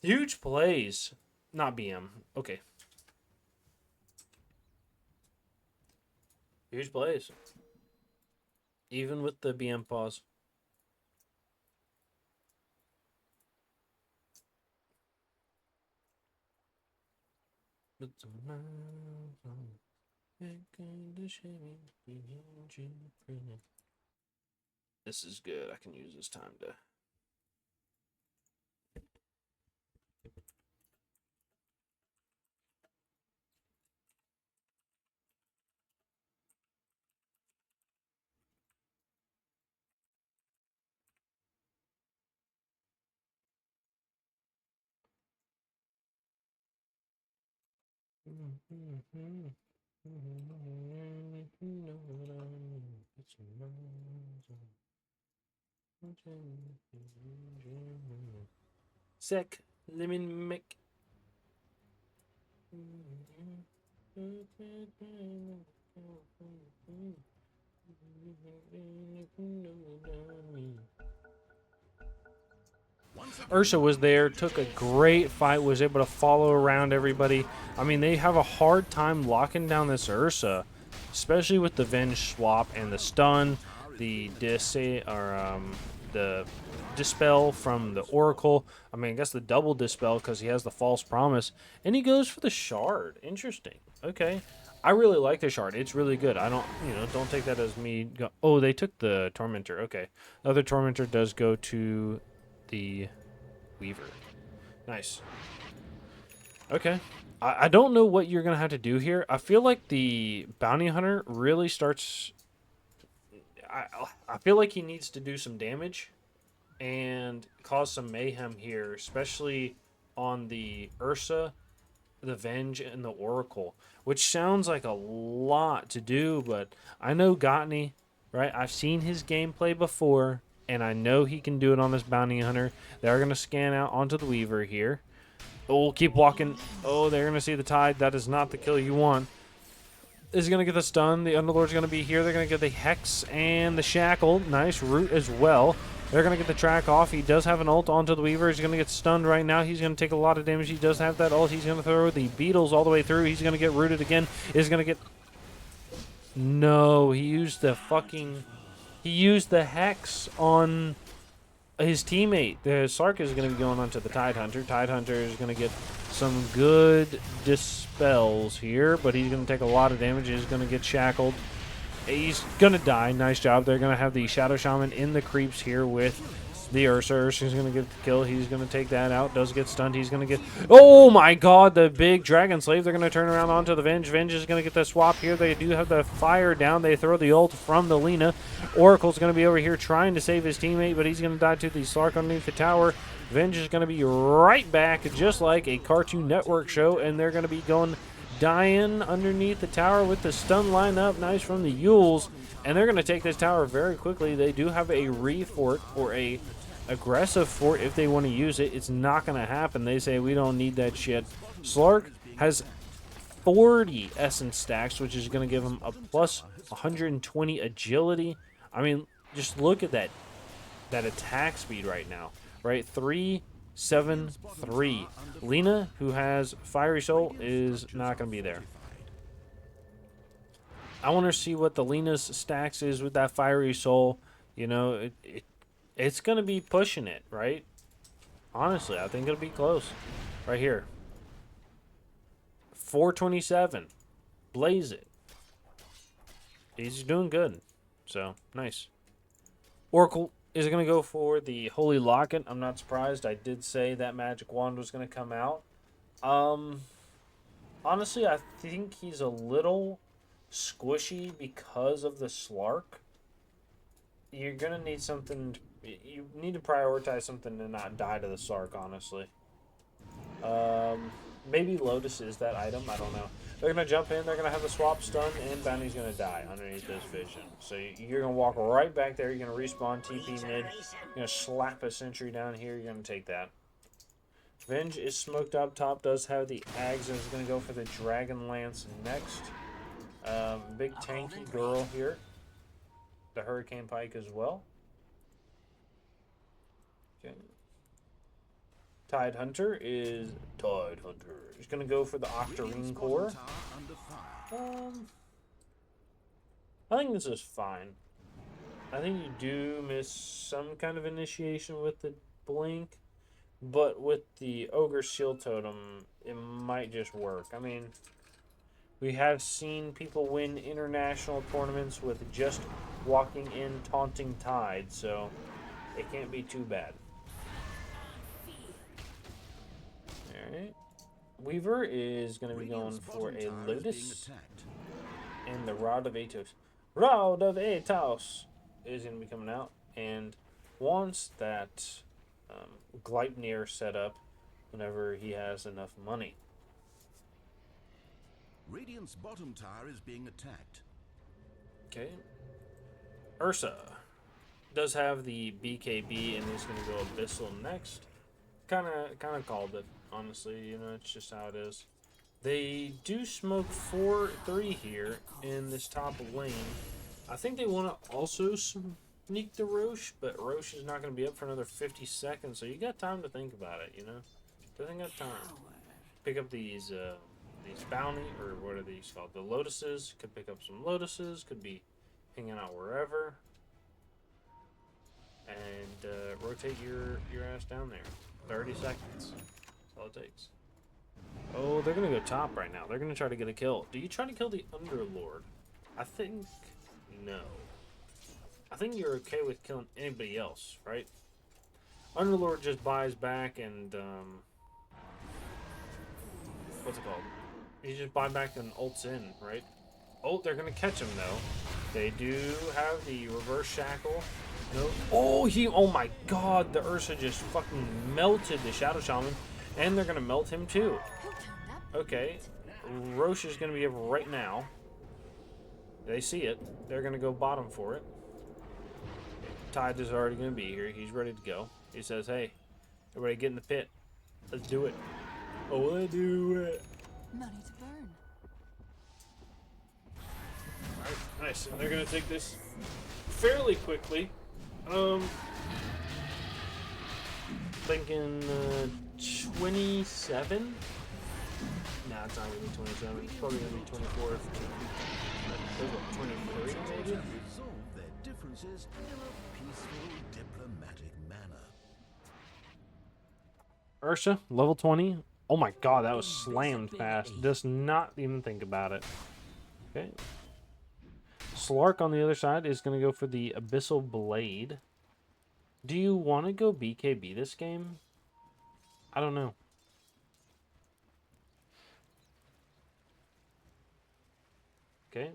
huge plays. Not BM. Okay. Huge plays. Even with the BM pause. This is good. I can use this time to... Sec, lemon mic. Ursa was there, took a great fight, was able to follow around everybody. I mean, they have a hard time locking down this Ursa, especially with the Venge swap and the stun, the the dispel from the Oracle. I mean, I guess the double dispel because he has the false promise, and he goes for the shard. Interesting. Okay. I really like the shard. It's really good. I don't, don't take that as me. Oh, they took the Tormentor. Okay. The other Tormentor does go to the Weaver. Nice. Okay. I don't know what you're going to have to do here. I feel like the Bounty Hunter really starts... I feel like he needs to do some damage and cause some mayhem here, especially on the Ursa, the Venge, and the Oracle, which sounds like a lot to do, but I know Gottney, right? I've seen his gameplay before, and I know he can do it on this Bounty Hunter. They're going to scan out onto the Weaver here. Oh, keep walking. Oh, they're going to see the Tide. That is not the kill you want. Is going to get the stun. The Underlord's going to be here. They're going to get the Hex and the Shackle. Nice root as well. They're going to get the track off. He does have an ult onto the Weaver. He's going to get stunned right now. He's going to take a lot of damage. He does have that ult. He's going to throw the Beetles all the way through. He's going to get rooted again. He's going to get... No, he used the fucking... He used the Hex on his teammate. The Sark is going to be going on to the Tide Hunter. Tide Hunter is going to get some good dispels here, but he's going to take a lot of damage. He's going to get shackled. He's going to die. Nice job. They're going to have the Shadow Shaman in the creeps here with the Ursa. Ursa's going to get the kill. He's going to take that out. Does get stunned. He's going to get... Oh, my God. The big Dragon Slave. They're going to turn around onto the Venge. Venge is going to get the swap here. They do have the fire down. They throw the ult from the Lina. Oracle's going to be over here trying to save his teammate, but he's going to die to the Slark underneath the tower. Venge is going to be right back, just like a Cartoon Network show, and they're going to be going... dying underneath the tower with the stun line up. Nice from the Yules. And they're going to take this tower very quickly. They do have a re-fort or a aggressive fort if they want to use it. It's not going to happen. They say we don't need that shit. Slark has 40 essence stacks, which is going to give him a plus 120 agility. I mean, just look at that attack speed right now. Right? 3-7-3. Lina, who has Fiery Soul, is not going to be there. I want to see what the Lina's stacks is with that Fiery Soul. You know, it's going to be pushing it, right? Honestly, I think it'll be close. Right here. 427. Blaze it. He's doing good. So, nice. Oracle is going to go for the Holy Locket. I'm not surprised. I did say that Magic Wand was going to come out. Honestly, I think he's a little squishy because of the Slark. You're going to need something... You need to prioritize something to not die to the Slark, honestly. Maybe Lotus is that item. I don't know. They're going to jump in. They're going to have the swap stun, and Bounty's going to die underneath this vision. So you're going to walk right back there. You're going to respawn TP mid. You're going to slap a sentry down here. You're going to take that. Venge is smoked up top. Does have the Ags, and is going to go for the Dragon Lance next. Big tanky girl here. The Hurricane Pike as well. Okay. Tide Hunter is Tide Hunter. He's gonna go for the Octarine Core. I think this is fine. I think you do miss some kind of initiation with the Blink, but with the Ogre Seal Totem, it might just work. I mean, we have seen people win international tournaments with just walking in Taunting Tide, so it can't be too bad. Alright. Weaver is going to be going for a Lotus and the Rod of Atos. Rod of Atos is going to be coming out and wants that Gleipnir set up whenever he has enough money. Radiant's bottom tower is being attacked. Okay. Ursa does have the BKB and is going to go Abyssal next. Kind of called it, honestly. You know, it's just how it is. They do smoke 4-3 here in this top lane. I think they want to also sneak the Roche, but Roche is not going to be up for another 50 seconds, so you got time to think about it, you know? Doesn't got time. Pick up these bounty, or what are these called? The lotuses. Could pick up some lotuses. Could be hanging out wherever. And rotate your ass down there. 30 seconds. That's all it takes. Oh, they're going to go top right now. They're going to try to get a kill. Do you try to kill the Underlord? I think no. I think you're okay with killing anybody else, right? Underlord just buys back and, what's it called? You just buy back and ults in, right? Oh, they're going to catch him, though. They do have the reverse shackle. No. Oh my god, the Ursa just fucking melted the Shadow Shaman. And they're going to melt him, too. Okay. Roche is going to be up right now. They see it. They're going to go bottom for it. Tide is already going to be here. He's ready to go. He says, hey, everybody get in the pit. Let's do it. Oh, let's do it. Money to burn. Alright, nice. And they're going to take this fairly quickly. Thinking 27? Nah, it's not going to be 27. It's probably going to be 24. 23 maybe? Resolve their differences in a peaceful, diplomatic manner. Ursa, level 20. Oh my god, that was slammed fast. Does not even think about it. Okay. Slark on the other side is going to go for the Abyssal Blade. Do you want to go BKB this game? I don't know. Okay.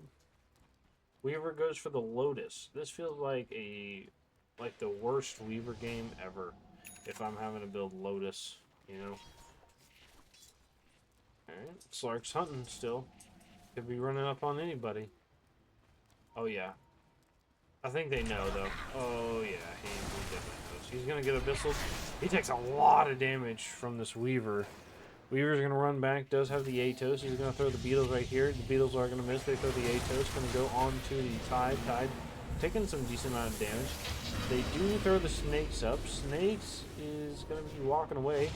Weaver goes for the Lotus. This feels like the worst Weaver game ever. If I'm having to build Lotus, you know. Alright, Slark's hunting still. Could be running up on anybody. Oh yeah. I think they know though. Oh yeah, he definitely knows. He's gonna get Abyssal. He takes a lot of damage from this Weaver. Weaver's gonna run back, does have the Atos. He's gonna throw the Beetles right here. The Beetles are gonna miss. They throw the Atos, gonna go on to the Tide. Tide taking some decent amount of damage. They do throw the Snakes up. Snakes is gonna be walking away.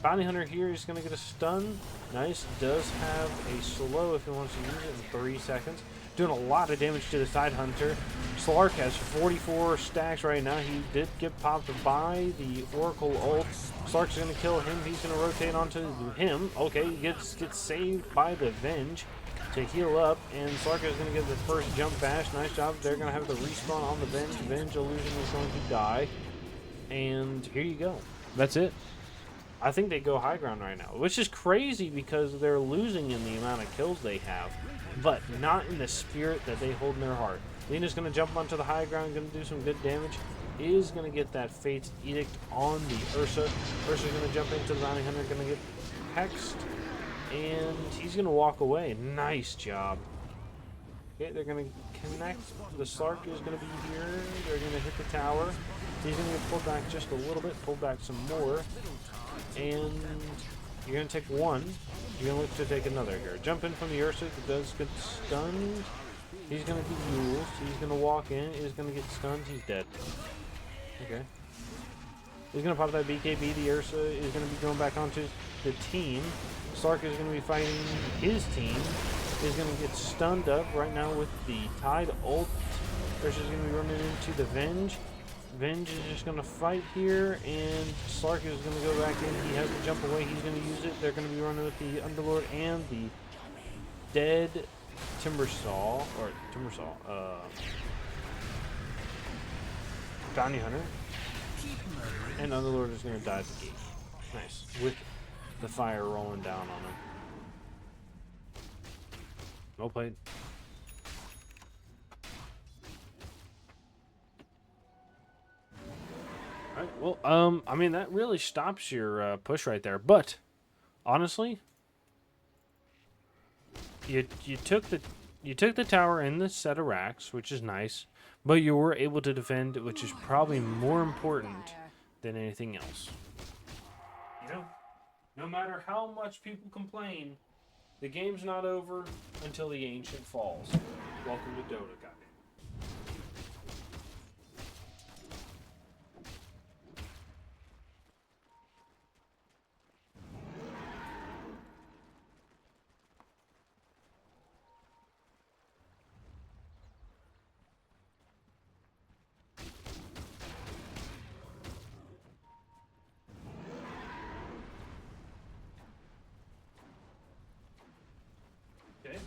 Bounty Hunter here is gonna get a stun. Nice. Does have a slow if he wants to use it in 3 seconds. Doing a lot of damage to the Tide Hunter. Slark has 44 stacks right now. He did get popped by the Oracle ult. Slark's going to kill him. He's going to rotate onto him. Okay, he gets saved by the Venge to heal up. And Slark is going to get the first jump bash. Nice job. They're going to have the respawn on the Venge. Venge Illusion is going to die. And here you go. That's it. I think they go high ground right now, which is crazy because they're losing in the amount of kills they have, but not in the spirit that they hold in their heart. Lena's going to jump onto the high ground, going to do some good damage, is going to get that Fate's Edict on the Ursa. Ursa's going to jump into the Bounty Hunter, going to get hexed, and he's going to walk away. Nice job. Okay, they're going to connect. The Slark is going to be here. They're going to hit the tower. He's going to get pulled back just a little bit, pulled back some more. And you're going to take one. You're going to look to take another here. Jump in from the Ursa. It does get stunned. He's going to get mules. He's going to walk in. He's going to get stunned. He's dead. Okay. He's going to pop that BKB. The Ursa is going to be going back onto the team. Slark is going to be fighting his team. He's going to get stunned up right now with the Tide ult. Ursa's going to be running into the Venge. Venge is just going to fight here, and Slark is going to go back in. He has to jump away. He's going to use it. They're going to be running with the Underlord and the dead Timbersaw, Bounty Hunter. And Underlord is going to die at the gate. Nice. With the fire rolling down on him. Well played. Alright, well, I mean, that really stops your push right there. But, honestly, you took the tower and the set of racks, which is nice, but you were able to defend, which is probably more important than anything else. You know, no matter how much people complain, the game's not over until the ancient falls. Welcome to Dota, guys. Okay.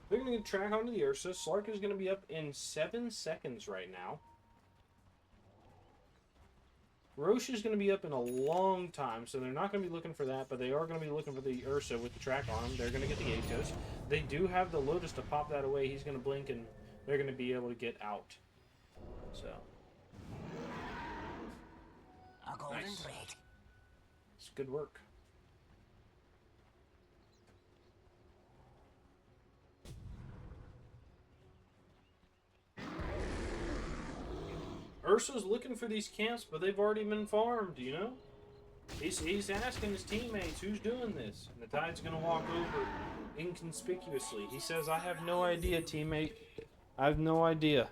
They're going to track onto the Ursa. Slark is going to be up in 7 seconds right now. Roche is going to be up in a long time, so they're not going to be looking for that, but they are going to be looking for the Ursa with the track on them. They're going to get the Atos. They do have the Lotus to pop that away. He's going to blink, and they're going to be able to get out. So. Nice. It's good work. Ursa's looking for these camps, but they've already been farmed, you know? He's asking his teammates, who's doing this? And the Tide's going to walk over inconspicuously. He says, I have no idea, teammate. I have no idea.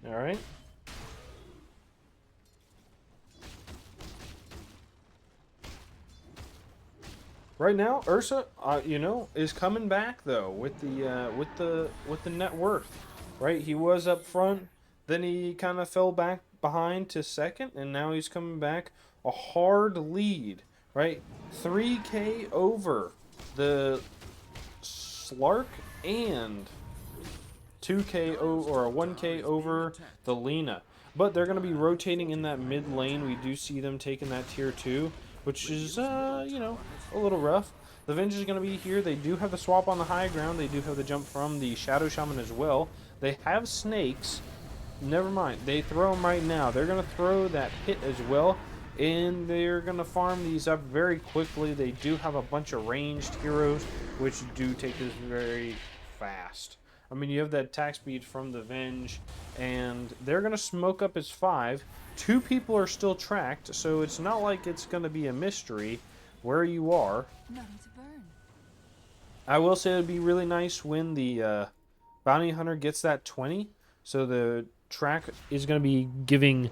All right. Right now, Ursa, you know, is coming back though with the net worth, right? He was up front, then he kind of fell back behind to second, and now he's coming back. A hard lead, right? 3K over the Slark and 2K or a 1K over the Lena. But they're going to be rotating in that mid lane. We do see them taking that tier 2, which is, you know, a little rough. The Venge is going to be here. They do have the swap on the high ground. They do have the jump from the Shadow Shaman as well. They have snakes. Never mind. They throw them right now. They're going to throw that hit as well. And they're going to farm these up very quickly. They do have a bunch of ranged heroes, which do take this very fast. I mean, you have that attack speed from the Venge, and they're going to smoke up his 5. 2 people are still tracked, so it's not like it's going to be a mystery where you are. Nothing to burn. I will say it would be really nice when the Bounty Hunter gets that 20, so the track is going to be giving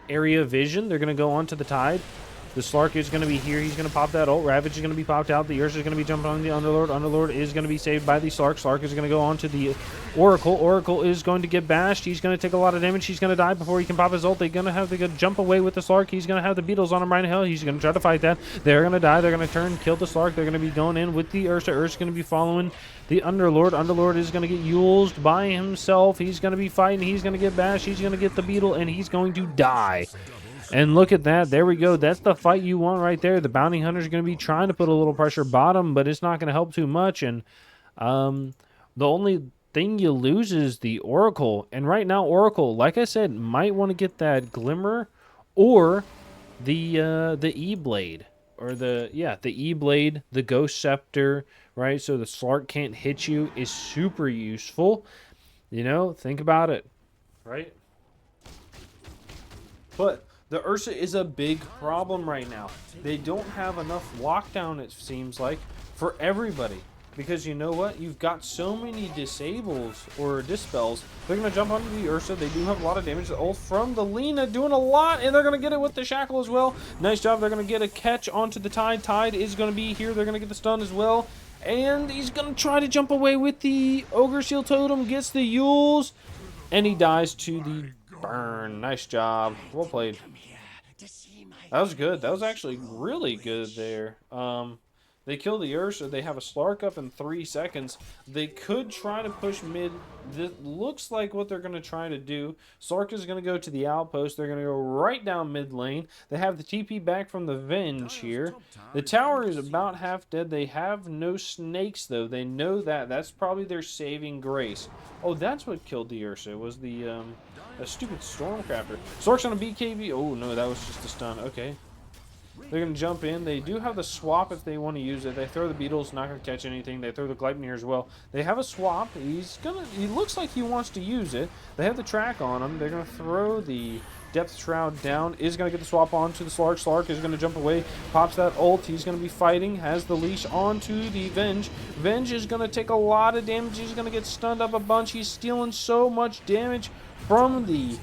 area vision. They're going to go onto the Tide. The Slark is going to be here. He's going to pop that ult. Ravage is going to be popped out. The Ursa is going to be jumping on the Underlord. Underlord is going to be saved by the Slark. Slark is going to go on to the Oracle. Oracle is going to get bashed. He's going to take a lot of damage. He's going to die before he can pop his ult. They're going to have to jump away with the Slark. He's going to have the Beetles on him right now. He's going to try to fight that. They're going to die. They're going to turn, kill the Slark. They're going to be going in with the Ursa. Ursa's going to be following the Underlord. Underlord is going to get Yulesed by himself. He's going to be fighting. He's going to get bashed. He's going to get the Beetle, and he's going to die. And look at that. There we go. That's the fight you want right there. The Bounty Hunter's going to be trying to put a little pressure bottom, but it's not going to help too much. And the only thing you lose is the Oracle. And right now, Oracle, like I said, might want to get that Glimmer or the E-Blade. Or the E-Blade, the Ghost Scepter, right? So the Slark can't hit you is super useful. You know, think about it, right? But the Ursa is a big problem right now. They don't have enough lockdown, it seems like, for everybody. Because you know what? You've got so many disables or dispels. They're going to jump onto the Ursa. They do have a lot of damage. The ult from the Lena doing a lot, and they're going to get it with the Shackle as well. Nice job. They're going to get a catch onto the Tide. Tide is going to be here. They're going to get the stun as well. And he's going to try to jump away with the Ogre Shield Totem. Gets the Yules, and he dies to the burn. Nice job. Well played. That was good. That was actually really good there. They kill the Ursa. They have a Slark up in 3 seconds. They could try to push mid. This looks like what they're going to try to do. Slark is going to go to the outpost. They're going to go right down mid lane. They have the TP back from the Venge here. The tower is about half dead. They have no snakes, though. They know that. That's probably their saving grace. Oh, that's what killed the Ursa, was the a stupid Stormcrafter. Slark's on a BKB. Oh, no, that was just a stun. Okay. They're going to jump in. They do have the swap if they want to use it. They throw the Beetles, not going to catch anything. They throw the Gleipnir as well. They have a swap. He looks like he wants to use it. They have the track on him. They're going to throw the Depth Shroud down. Is going to get the swap onto the Slark. Slark is going to jump away. Pops that ult. He's going to be fighting. Has the leash onto the Venge. Venge is going to take a lot of damage. He's going to get stunned up a bunch. He's stealing so much damage from the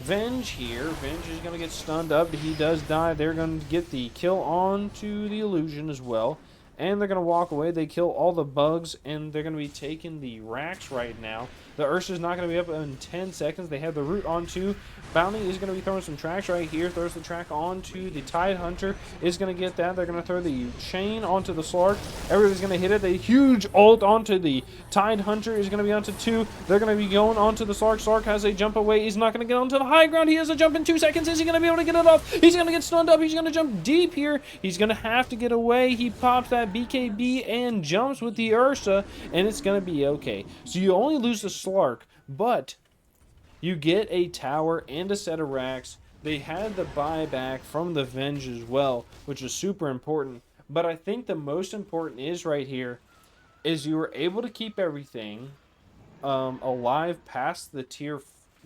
Venge here. Venge is going to get stunned up. He does die. They're going to get the kill onto the Illusion as well. And they're going to walk away. They kill all the bugs, and they're going to be taking the racks right now. The Ursa's not going to be up in 10 seconds. They have the root onto. Bounty is going to be throwing some tracks right here. Throws the track onto the Tide Hunter. Is going to get that. They're going to throw the chain onto the Slark. Everybody's going to hit it. A huge ult onto the Tide Hunter. Is going to be onto 2. They're going to be going onto the Slark. Slark has a jump away. He's not going to get onto the high ground. He has a jump in 2 seconds. Is he going to be able to get it off? He's going to get stunned up. He's going to jump deep here. He's going to have to get away. He pops that BKB and jumps with the Ursa, and it's going to be okay. So you only lose the Slark, but you get a tower and a set of racks. They had the buyback from the Venge as well, which is super important. But I think the most important is right here is you were able to keep everything alive past the tier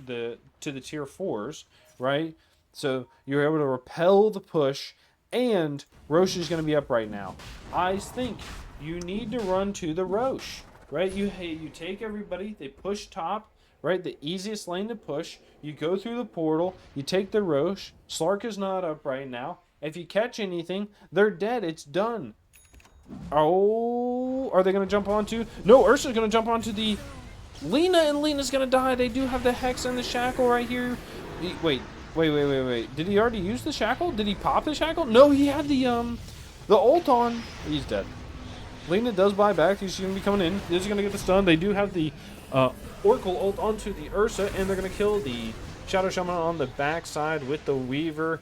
to the tier 4s, right? So you're able to repel the push, and Roche is going to be up right now. I think you need to run to the Roche, right? You take everybody, they push top, right? The easiest lane to push. You go through the portal, you take the Roche. Slark is not up right now. If you catch anything, they're dead. It's done. Oh, are they going to jump onto? No, Ursa's going to jump onto the Lina, and Lina's going to die. They do have the Hex and the Shackle right here. Wait. Did he already use the Shackle? Did he pop the Shackle? No, he had the ult on. He's dead. Lina does buy back. He's going to be coming in. He's going to get the stun. They do have the Oracle ult onto the Ursa, and they're going to kill the Shadow Shaman on the backside with the Weaver.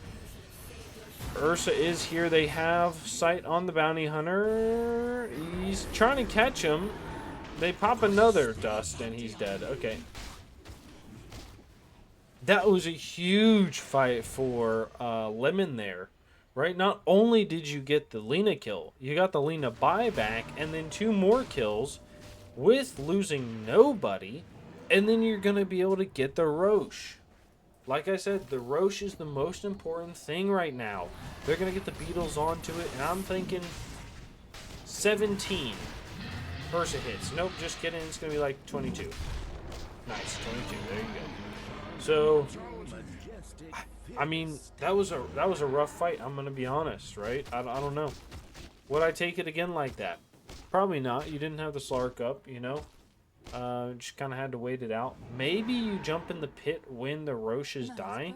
Ursa is here. They have sight on the Bounty Hunter. He's trying to catch him. They pop another dust, and he's dead. Okay. That was a huge fight for Lemon there, right? Not only did you get the Lina kill, you got the Lina buyback, and then 2 more kills with losing nobody, and then you're going to be able to get the Roche. Like I said, the Roche is the most important thing right now. They're going to get the Beetles onto it, and I'm thinking 17 Ursa hits. Nope, just kidding. It's going to be like 22. Nice, 22. There you go. So, I mean, that was a rough fight. I'm gonna be honest, right? I don't know. Would I take it again like that? Probably not. You didn't have the Slark up, you know. Just kind of had to wait it out. Maybe you jump in the pit when the Roche is dying.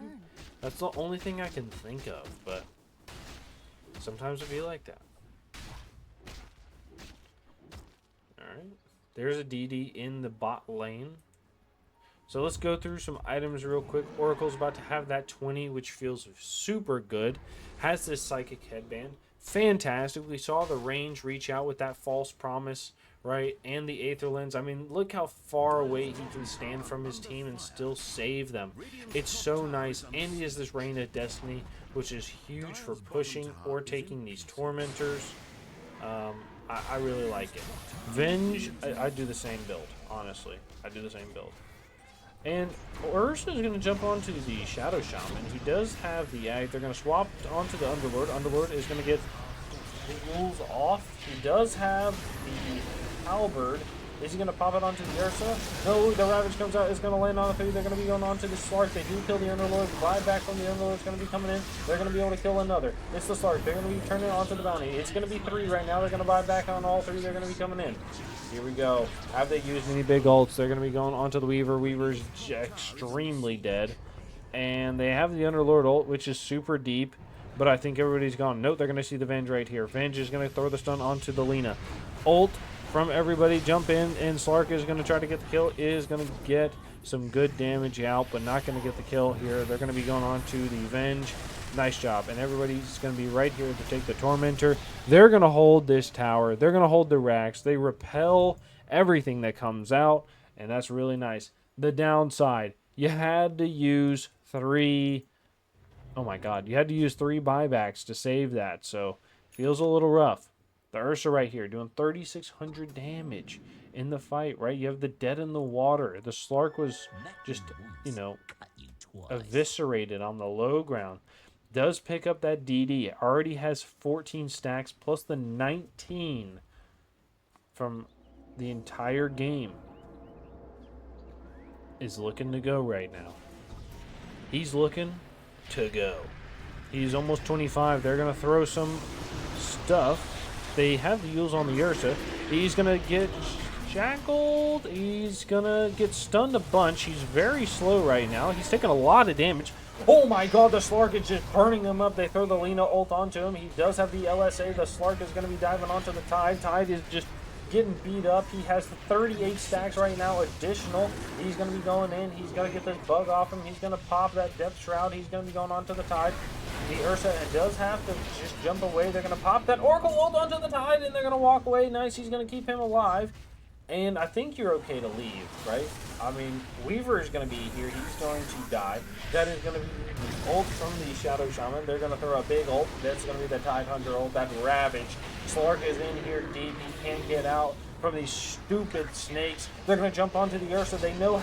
That's the only thing I can think of. But sometimes it be like that. All right. There's a DD in the bot lane. So let's go through some items real quick. Oracle's about to have that 20, which feels super good. Has this Psychic Headband. Fantastic. We saw the range reach out with that False Promise, right? And the Aether Lens. I mean, look how far away he can stand from his team and still save them. It's so nice. And he has this Reign of Destiny, which is huge for pushing or taking these Tormentors. I really like it. Venge, I do the same build, honestly. I do the same build. And Ursa is going to jump onto the Shadow Shaman. He does have the Ag. They're going to swap onto the Underlord. Underlord is going to get the rules off. He does have the Halberd. Is he going to pop it onto the Ursa? No, the Ravage comes out. It's going to land on the 3. They're going to be going on to the Slark. They do kill the Underlord. Buyback from the Underlord is going to be coming in. They're going to be able to kill another. It's the Slark. They're going to be turning it onto the Bounty. It's going to be 3 right now. They're going to buy back on all 3. They're going to be coming in. Here we go. Have they used any big ults? They're going to be going onto the Weaver. Weaver's extremely dead. And they have the Underlord ult, which is super deep. but I think everybody's gone. Nope, they're going to see the Venge right here. Venge is going to throw the stun onto the Lena. Ult from everybody, jump in, and Slark is going to try to get the kill. Is going to get some good damage out, but not going to get the kill here. They're going to be going on to the Venge. Nice job. And everybody's going to be right here to take the Tormentor. They're going to hold this tower. They're going to hold the racks. They repel everything that comes out, and that's really nice. The downside, you had to use 3... Oh my god, you had to use 3 buybacks to save that, so feels a little rough. The Ursa right here doing 3,600 damage in the fight, right? You have the dead in the water. The Slark was just, you know, eviscerated on the low ground. Does pick up that DD. Already has 14 stacks plus the 19 from the entire game. Is looking to go right now. He's looking to go. He's almost 25. They're going to throw some stuff. They have the Yules on the Ursa. He's going to get shackled. He's going to get stunned a bunch. He's very slow right now. He's taking a lot of damage. Oh my god, the Slark is just burning him up. They throw the Lena ult onto him. He does have the LSA. The Slark is going to be diving onto the Tide. Tide is just getting beat up. He has 38 stacks right now additional. He's going to be going in. He's going to get this bug off him. He's going to pop that Depth Shroud. He's going to be going onto the Tide. The Ursa does have to just jump away. They're going to pop that Oracle ult onto the Tide, and they're going to walk away. Nice. He's going to keep him alive. And I think you're okay to leave, right? I mean, Weaver is going to be here. He's going to die. That is going to be the ult from the Shadow Shaman. They're going to throw a big ult. That's going to be the Tide Hunter ult. That Ravage. Slark is in here deep. He can't get out from these stupid snakes. They're going to jump onto the Ursa. They know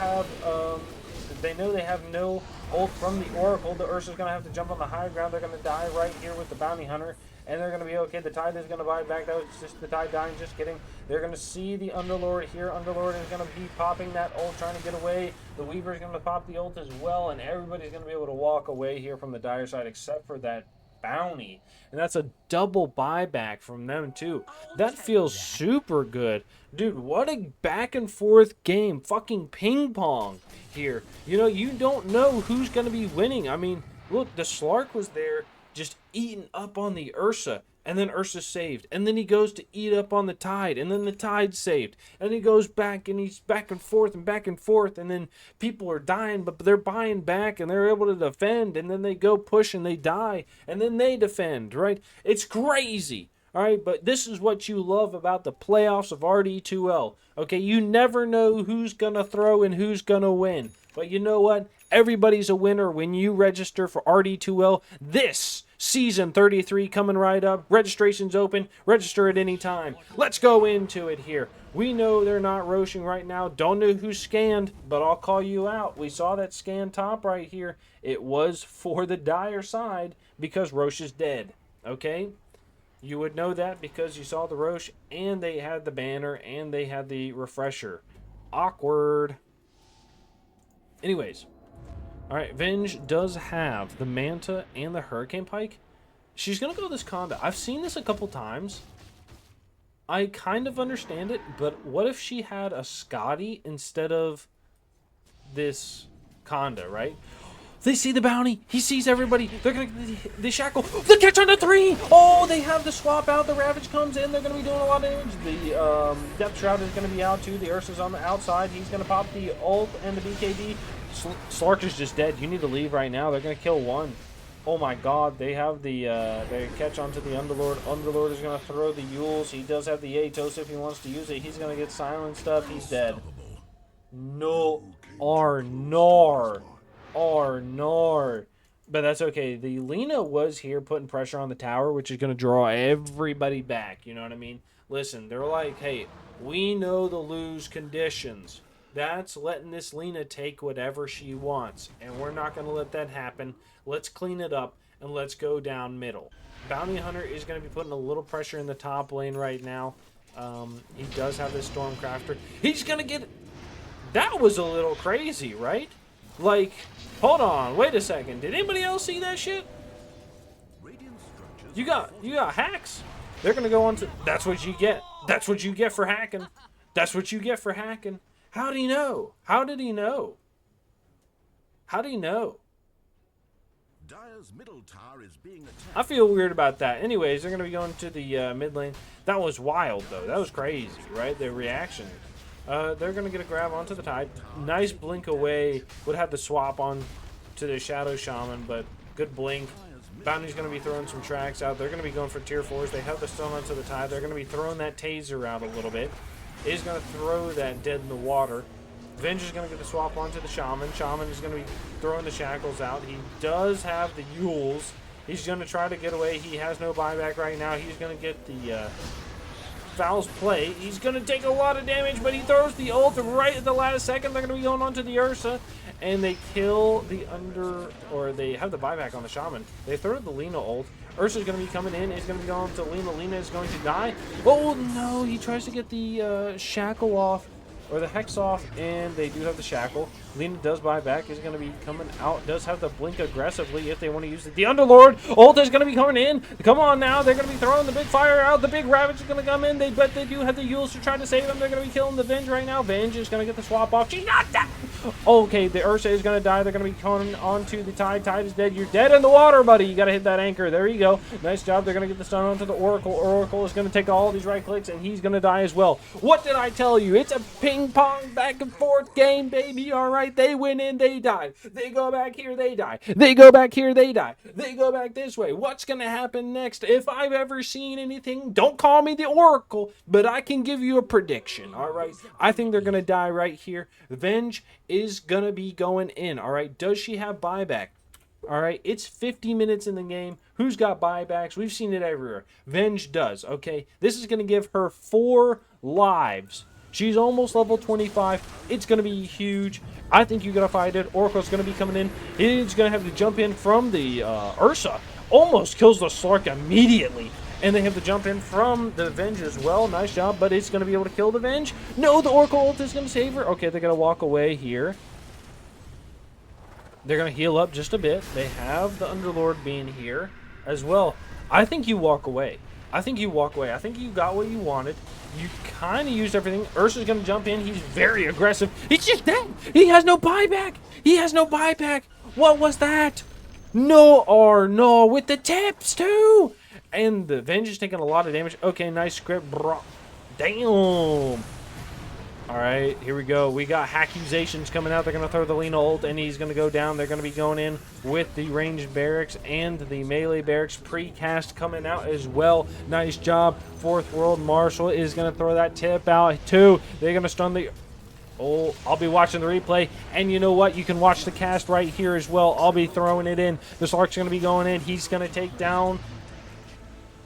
they have no ult from the Oracle. The Ursa's going to have to jump on the high ground. They're going to die right here with the Bounty Hunter. And they're going to be okay. The Tide is going to buy back. That was just the Tide dying. Just kidding. They're going to see the Underlord here. Underlord is going to be popping that ult, trying to get away. The Weaver is going to pop the ult as well. And everybody's going to be able to walk away here from the Dire side except for that Bounty. And that's a double buyback from them too. That feels super good. Dude, what a back and forth game. Fucking ping pong here. You know, you don't know who's going to be winning. I mean, look, the Slark was there just eating up on the Ursa, and then Ursa saved, and then he goes to eat up on the Tide, and then the Tide saved, and he goes back, and he's back and forth, and then people are dying, but they're buying back, and they're able to defend, and then they go push, and they die, and then they defend, right? It's crazy, all right? But this is what you love about the playoffs of RD2L, okay? You never know who's gonna throw and who's gonna win, but you know what? Everybody's a winner when you register for RD2L this season 33 coming right up. Registration's open. Register at any time. Let's go into it here. We know they're not roshing right now. Don't know who scanned, but I'll call you out. We saw that scan top right here. It was for the Dire side because Roche is dead. Okay? You would know that because you saw the Roche and they had the banner and they had the refresher. Awkward. Anyways. Alright, Venge does have the Manta and the Hurricane Pike. She's going to go this Conda. I've seen this a couple times. I kind of understand it, but what if she had a Scotty instead of this Conda, right? They see the Bounty. He sees everybody. They're going to... They shackle. The catch on the 3! Oh, they have the swap out. The Ravage comes in. They're going to be doing a lot of damage. The Depth Shroud is going to be out too. The Ursa's on the outside. He's going to pop the ult and the BKB. Slark is just dead. You need to leave right now. They're going to kill one. Oh my god. They have the... they catch onto the Underlord. Underlord is going to throw the Yules. He does have the Atos if he wants to use it. He's going to get silenced up. He's dead. No. Arnar. But that's okay. The Lena was here putting pressure on the tower, which is going to draw everybody back. You know what I mean? Listen, they're like, hey, we know the lose conditions. That's letting this Lena take whatever she wants. And we're not going to let that happen. Let's clean it up and let's go down middle. Bounty Hunter is going to be putting a little pressure in the top lane right now. He does have this Stormcrafter. He's going to get... That was a little crazy, right? Like, hold on, wait a second. Did anybody else see that shit? You got hacks. They're gonna go on to... That's what you get. That's what you get for hacking. That's what you get for hacking. How do you know? How did he know? How do you know? Dire's middle tower is being attacked. I feel weird about that. Anyways, they're going to be going to the mid lane. That was wild, though. That was crazy, right? The reaction. They're going to get a grab onto the Tide. Nice blink away. Would have to swap on to the Shadow Shaman, but good blink. Bounty's going to be throwing some tracks out. They're going to be going for tier 4s. They have the stun onto the Tide. They're going to be throwing that taser out a little bit. He's going to throw that dead in the water. Venge is going to get the swap onto the Shaman. Shaman is going to be throwing the shackles out. He does have the Yules. He's going to try to get away. He has no buyback right now. He's going to get the Foul's play. He's going to take a lot of damage, but he throws the ult right at the last second. They're going to be going on to the Ursa, and they kill the they have the buyback on the Shaman. They throw the Lina ult. Ursa's going to be coming in. He's going to be going to Lina. Lina is going to die. Oh, no. He tries to get the shackle off, or the Hex off, and they do have the shackle. Lina does buy back. Is going to be coming out. Does have the blink aggressively if they want to use it. The Underlord ult is going to be coming in. Come on now. They're going to be throwing the big fire out. The big Ravage is going to come in. But they do have the Yules to try to save them. They're going to be killing the Venge right now. Venge is going to get the swap off. She's not dead. Okay, the Ursa is going to die. They're going to be coming onto the Tide. Tide is dead. You're dead in the water, buddy. You got to hit that anchor. There you go. Nice job. They're going to get the stun onto the Oracle. Oracle is going to take all these right clicks, and he's going to die as well. What did I tell you? It's a ping pong back and forth game, baby. All right, they win in. They die. They go back here, they die. They go back here, they die. They go back this way. What's going to happen next? If I've ever seen anything, don't call me the Oracle, but I can give you a prediction, all right? I think they're going to die right here. Venge is going to be going in, all right? Does she have buyback? All right, it's 50 minutes in the game. Who's got buybacks? We've seen it everywhere. Venge does, okay? This is going to give her 4 lives. She's almost level 25. It's going to be huge. I think you got to fight it. Oracle's going to be coming in. He's going to have to jump in from the Ursa. Almost kills the Slark immediately. And they have to jump in from the Venge as well. Nice job, but it's going to be able to kill the Venge. No, the Oracle ult is going to save her. Okay, they're going to walk away here. They're going to heal up just a bit. They have the Underlord being here as well. I think you walk away. I think you walk away. I think you got what you wanted. You kind of used everything. Ursa's going to jump in. He's very aggressive. He's just dead. He has no buyback. He has no buyback. What was that? No or no with the tips too. And the Venge is taking a lot of damage. Okay, nice script. Bro. Damn. All right, here we go. We got accusations coming out. They're going to throw the Lina ult, and he's going to go down. They're going to be going in with the ranged barracks and the melee barracks precast coming out as well. Nice job. Fourth World Marshal is going to throw that tip out too. They're going to stun the... Oh, I'll be watching the replay, and you know what? You can watch the cast right here as well. I'll be throwing it in. The Slark's going to be going in. He's going to take down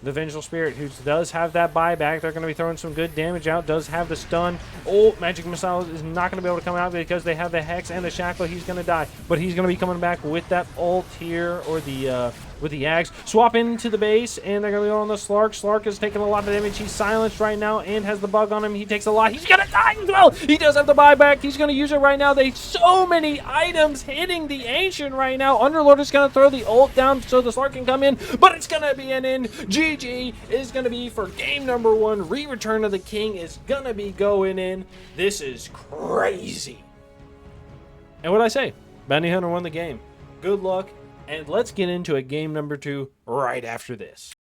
the Vengeful Spirit, who does have that buyback. They're going to be throwing some good damage out. Does have the stun. Oh, Magic Missile is not going to be able to come out because they have the Hex and the Shackle. He's going to die. But he's going to be coming back with that ult here, or the with the Ags. Swap into the base, and they're going to be on the Slark. Slark is taking a lot of damage. He's silenced right now and has the bug on him. He takes a lot. He's going to die as well. He does have the buyback. He's going to use it right now. There's so many items hitting the Ancient right now. Underlord is going to throw the ult down so the Slark can come in, but it's going to be an in. GG is going to be for game number 1. Re-Return of the King is going to be going in. This is crazy. And what I say? Bounty Hunter won the game. Good luck. And let's get into a game number 2 right after this.